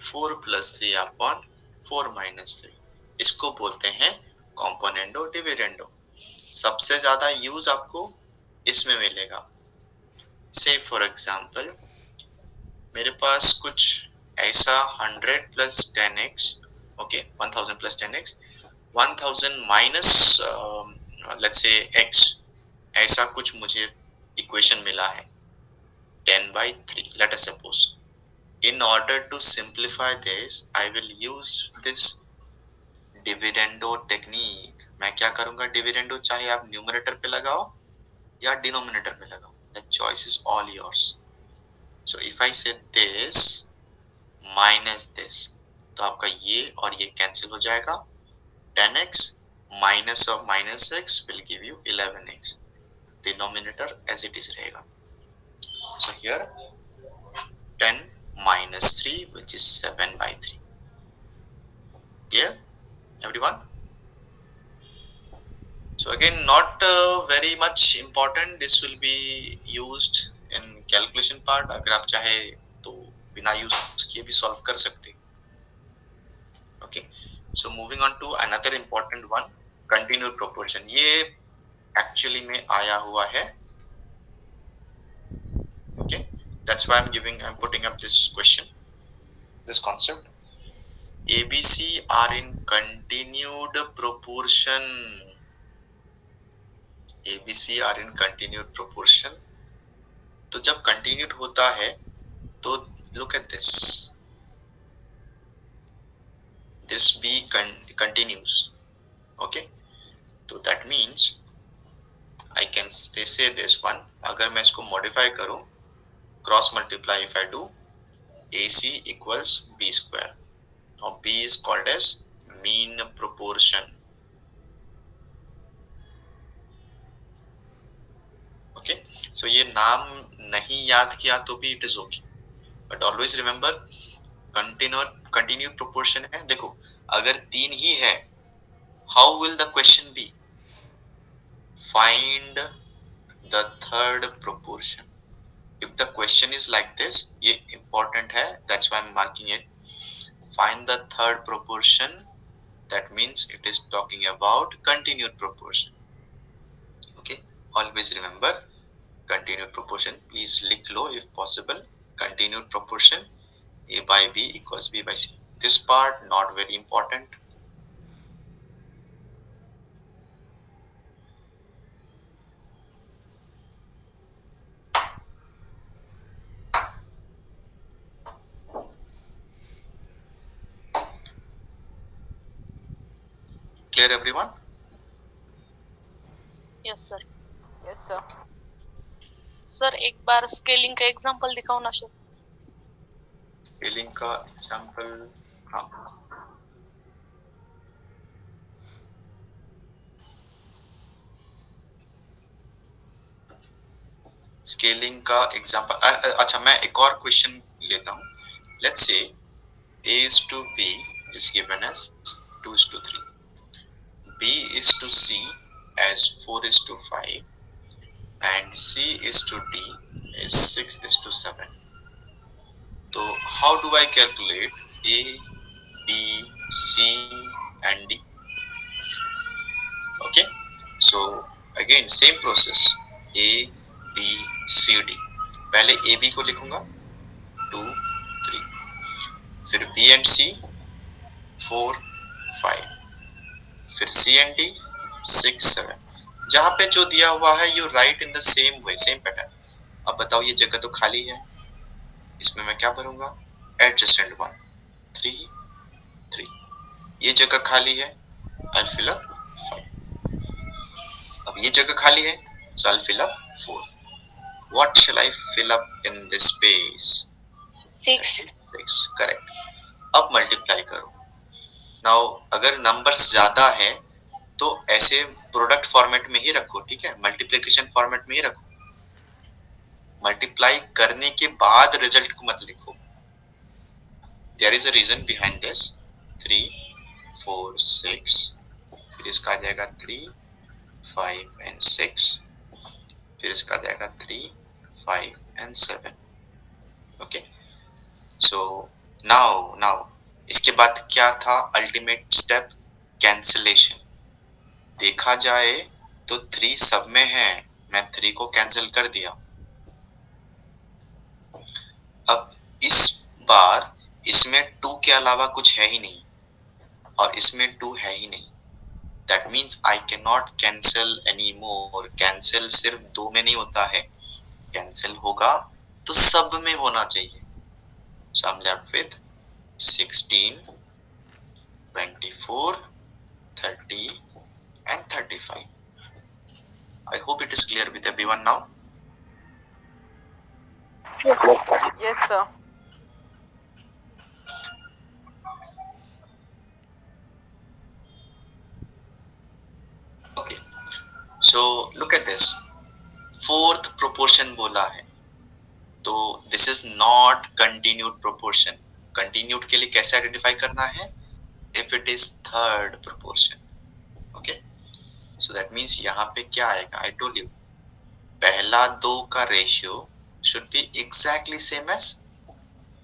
4 plus 3 upon 4 minus 3. इसको बोलते हैं componendo dividendo. सबसे ज्यादा यूज आपको इसमें मिलेगा. से फॉर एग्जाम्पल मेरे पास कुछ ऐसा 100 plus 10x, okay 1000 plus 10x, 1000 minus let's say x, ऐसा कुछ मुझे इक्वेशन मिला है 10/3, let us suppose. In order to simplify this, I will use this dividendo technique. मैं क्या करूंगा dividendo, चाहे आप न्यूमरेटर पे लगाओ या डिनोमिनेटर में लगाओ, the choice is all yours. So if I say this minus this, तो आपका ये और ये कैंसिल हो जाएगा, 10x minus of minus x will give you 11x. Denominator as it is रहेगा. So here 10 minus 3, which is 7/3. Clear, everyone? So again, not very much important. This will be used in calculation part. अगर आप चाहे तो बिना use किए भी solve कर सकते. Okay. So moving on to another important one, continued proportion. ये actually में आया हुआ है. Okay. That's why I'm putting up this question, this concept. ABC are in continued proportion. ABC are in continued proportion. तो जब continued होता है तो look at this. This B continues. Okay. तो that means I can say this one. अगर मैं इसको modify करूं, cross multiply if I do, AC equals B square. Now B is called as mean proportion. Okay. So ये नाम नहीं याद किया तो भी it is okay. But always remember continued proportion है. देखो अगर 3 ही है, how will the question be? Find the third proportion. If the question is like this, ये important है, that's why I'm marking it. Find the third proportion. That means it is talking about continued proportion. Okay, always remember continued proportion. Please लिख लो if possible. Continued proportion, A by B equals B by C. This part not very important. Clear everyone? Yes sir. Yes, sir. Sir एक बार scaling का example दिखाओ ना sir. Scaling का example, हाँ scaling का example. अच्छा मैं एक और क्वेश्चन लेता हूँ. Let's say A is to B is given as 2 is to 3. B is to C as 4 is to 5 and C is to D is 6 is to 7. So how do I calculate A, B, C and D? Okay, so again same process, A, B, C, D. पहले AB को लिखूंगा 2, 3, फिर B and C 4, 5, फिर C and D 6, 7. जहां पे जो दिया हुआ है you right in the same way, same pattern. अब बताओ ये जगह तो खाली है, इसमें मैं क्या भरूंगा? एडजेसेंट 1, 3, 3. ये जगह खाली है, आई विल फिल अप 5. अब ये जगह खाली है, so I'll fill up 4. What shall I fill up in this space? 6. 6, correct. अब मल्टीप्लाई करो. नाउ अगर नंबर्स ज्यादा है तो ऐसे प्रोडक्ट फॉर्मेट में ही रखो, ठीक है, मल्टीप्लिकेशन फॉर्मेट में ही रखो. मल्टीप्लाई करने के बाद रिजल्ट को मत लिखो. There is a reason behind this. 3, 4, 6, फिर इसका आ जाएगा 3, 5 and 6, फिर इसका आ जाएगा 3, 5 and 7. ओके, सो नाउ इसके बाद क्या था अल्टीमेट स्टेप? कैंसिलेशन. देखा जाए तो 3 सब में है, मैं 3 को कैंसिल कर दिया. अब इस बार इसमें 2 के अलावा कुछ है ही नहीं और इसमें 2 है ही नहीं. That means I cannot cancel anymore. Cancel सिर्फ 2 में नहीं होता है. Cancel होगा तो सब में होना चाहिए. So I'm left with 16, 24, 30 and 35. I hope it is clear with everyone now. Yes, sir. Okay. So look at this. Fourth proportion बोला है. तो this is not continued proportion. Continued के लिए कैसे identify करना है? If it is third proportion. Okay. So that means यहाँ पे क्या आएगा? I told you. पहला 2 का ratio should be exactly same as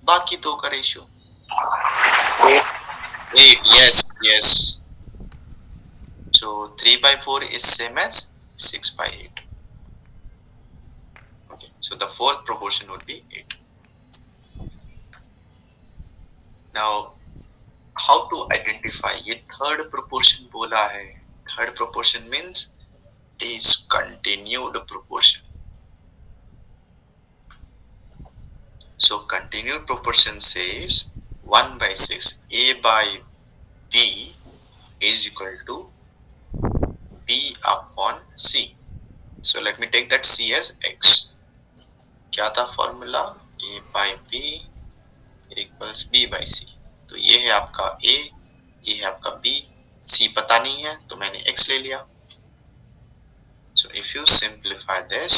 बाकी 2 का ratio. 8. Yes. So 3/4 is same as 6/8. Okay. So the fourth proportion would be 8. Now how to identify? ये third proportion बोला है. Third proportion means discontinued proportion. So continued proportion says 1/6 A by B is equal to B upon C. So let me take that C as X. क्या था formula? A by B equals B by C. तो ये है आपका A, ये है आपका B, C पता नहीं है तो मैंने X ले लिया. So if you simplify this,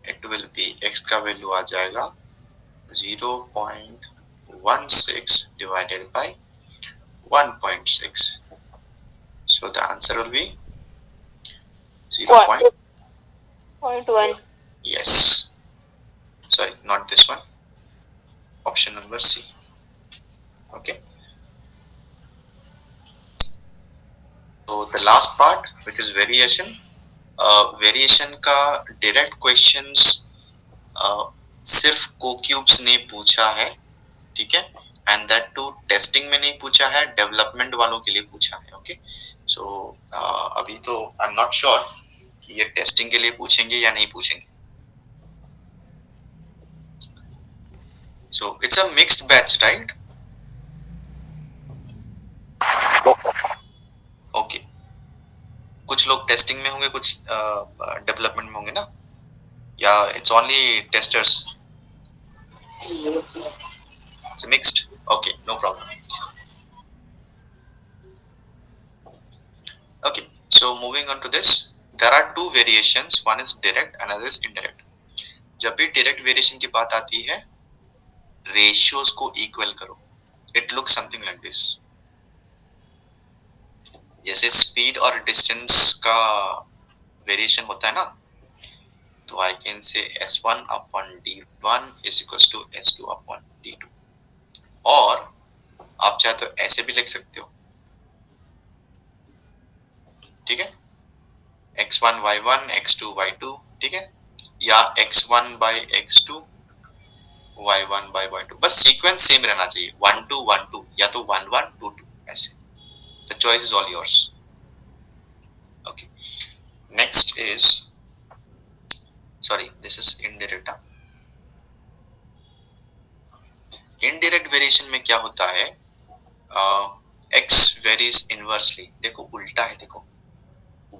it will be X का वैल्यू आ जाएगा 0.16 divided by 1.6. So the answer will be 0. 0.1. Yes. Sorry, not this one. Option number C. Okay. So the last part, which is variation. Variation का direct questions सिर्फ कोक्यूब्स ने पूछा है, ठीक है, and that to testing में नहीं पूछा है, डेवलपमेंट वालों के लिए पूछा है. ओके. सो अभी तो आई एम नॉट श्योर कि ये टेस्टिंग के लिए पूछेंगे या नहीं पूछेंगे. So it's a mixed batch, right? Okay. कुछ लोग टेस्टिंग में होंगे, कुछ डेवलपमेंट में होंगे ना, या it's only testers? It's mixed. Okay, no problem. Okay, so moving on to this, there are two variations. One is direct, another is indirect. जब भी direct variation की बात आती है, ratios को equal करो. It looks something like this. जैसे speed और distance का variation होता है ना, तो I can say S1 upon D1 is equals to S2 upon D2. और आप चाहे तो ऐसे भी लिख सकते हो, ठीक है, x1 y1 x2 y2, ठीक है, या x1 by x2 y1 by y2. बस सीक्वेंस सेम रहना चाहिए, 1 2 1 2 या तो 1 1 2 2 ऐसे. The choice is all yours. Okay. Next is, sorry, this is indirect. Indirect variation में क्या होता है? x varies inversely. देखो उल्टा है, देखो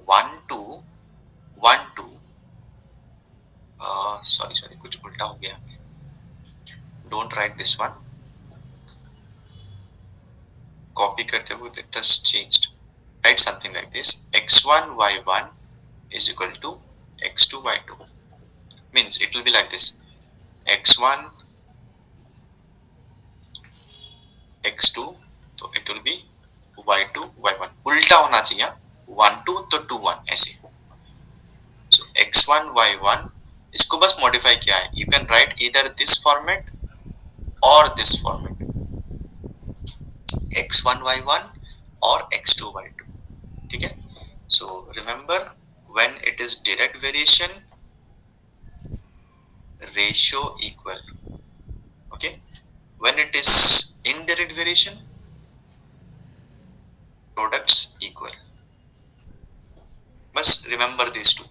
1 2 1 2, सॉरी कुछ उल्टा हो गया. Don't write this one. Copy करते हुए it has changed. Right something like this, x1 y1 is equal to x2 y2. Means it will be like this, x1 x2, तो it will be y2 y1. उल्टा होना चाहिए, 1 2 तो 2 1 ऐसे. So x1 y1, इसको बस मॉडिफाई किया है. You can write either this format or this format, x1 y1 और x2 y2, ठीक है. So remember, when it is direct variation, ratio equal. When it is indirect variation, products equal. Must remember these two.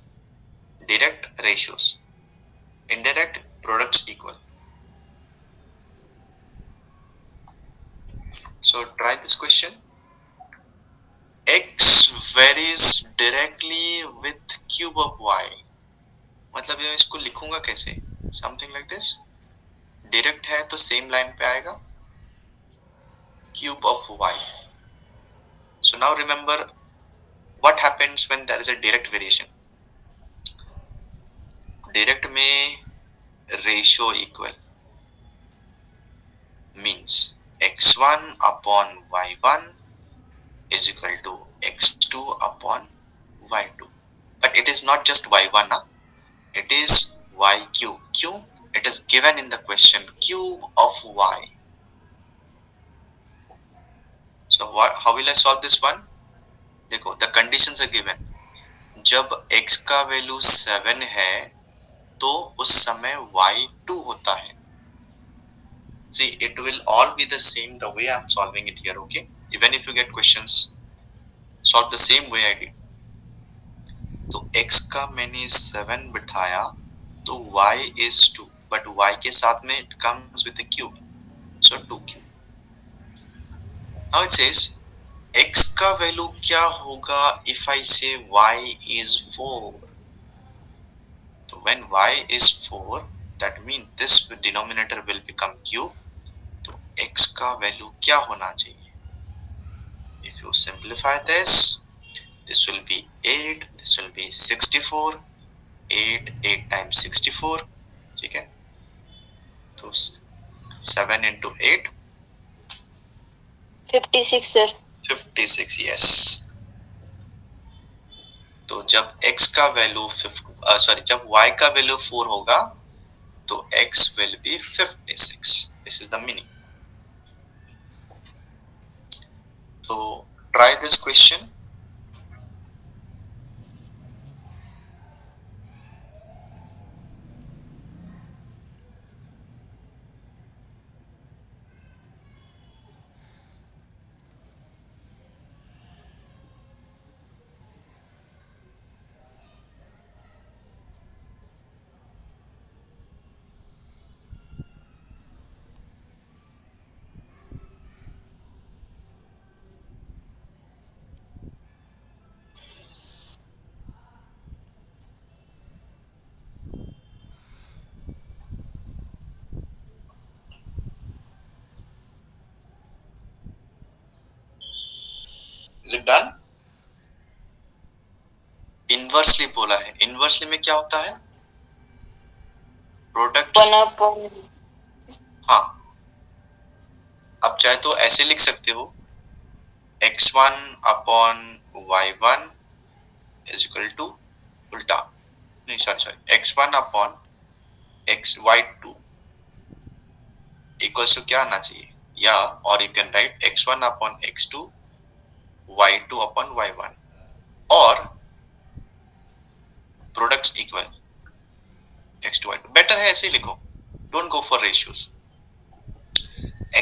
Direct ratios. Indirect products equal. So try this question. X varies directly with cube of y. मतलब मैं इसको लिखूंगा कैसे? Something like this. Direct है तो same line पे आएगा. Cube of y. So now remember what happens when there is a direct variation. Direct में ratio equal means x1 upon y1 is equal to x2 upon y2. But it is not just y1, huh? It is y cube. Cube, it is given in the question, cube of y. So how will I solve this one? देखो, the conditions are given. जब x का value 7 है तो उस समय y2 होता है. See, it will all be the same the way I'm solving it here, okay? Even if you get questions, solve the same way I did. तो x का मैंने 7 बिठाया तो y is 2, but y के साथ में it comes with a cube, so 2 cube. Now it says x का वैल्यू क्या होगा if I say y is 4? So when y is 4, that means this denominator will become cube. तो x का वैल्यू क्या होना चाहिए? If you simplify this, this will be 8, this will be 64, 8 times 64, ठीक है? तो 7 into 8, 56 sir. 56, yes. तो जब x का वैल्यू जब y का वैल्यू 4 होगा तो x will be 56. This is the meaning. So try this question. Is it done? Inversely बोला है. इनवर्सली में क्या होता है? प्रोडक्ट. 1 upon हाँ, आप चाहे तो ऐसे लिख सकते हो, x1 upon y1 is equal to उल्टा, नहीं sorry, x1 upon y2 equals to क्या आना चाहिए? या और you can write x1 upon x2 y2 upon y1 और products equal x2 y2. Better है ऐसे लिखो, don't go for ratios.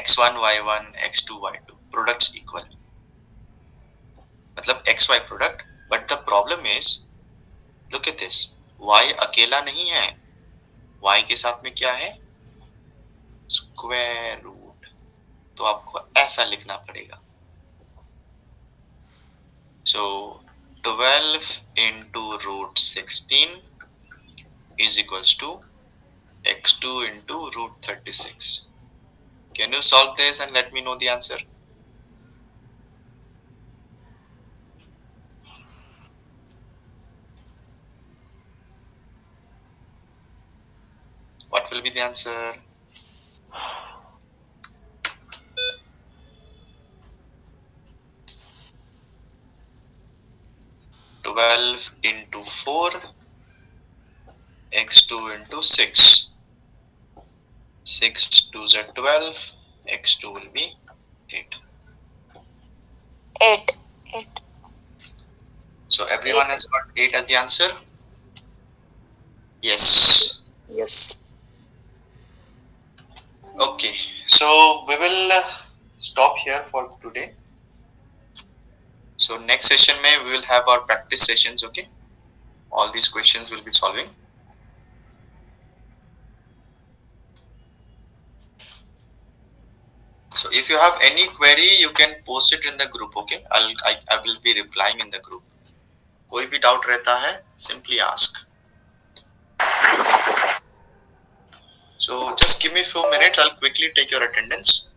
x1 y1 x2 y2 products equal मतलब xy product. But the problem is, look at this, y अकेला नहीं है, y के साथ में क्या है? Square root. तो आपको ऐसा लिखना पड़ेगा. So 12 into root 16 is equals to x2 into root 36. Can you solve this and let me know the answer? What will be the answer? Twelve into 4, x2 into 6. 6 2s are 12, x2 will be 8. 8. So everyone has got 8 as the answer? Yes. Yes. Okay. So we will stop here for today. So next session में we will have our practice sessions. Okay, all these questions will be solving. So if you have any query, you can post it in the group. Okay, I will be replying in the group. कोई भी doubt रहता है, simply ask. So just give me a few minutes. I'll quickly take your attendance.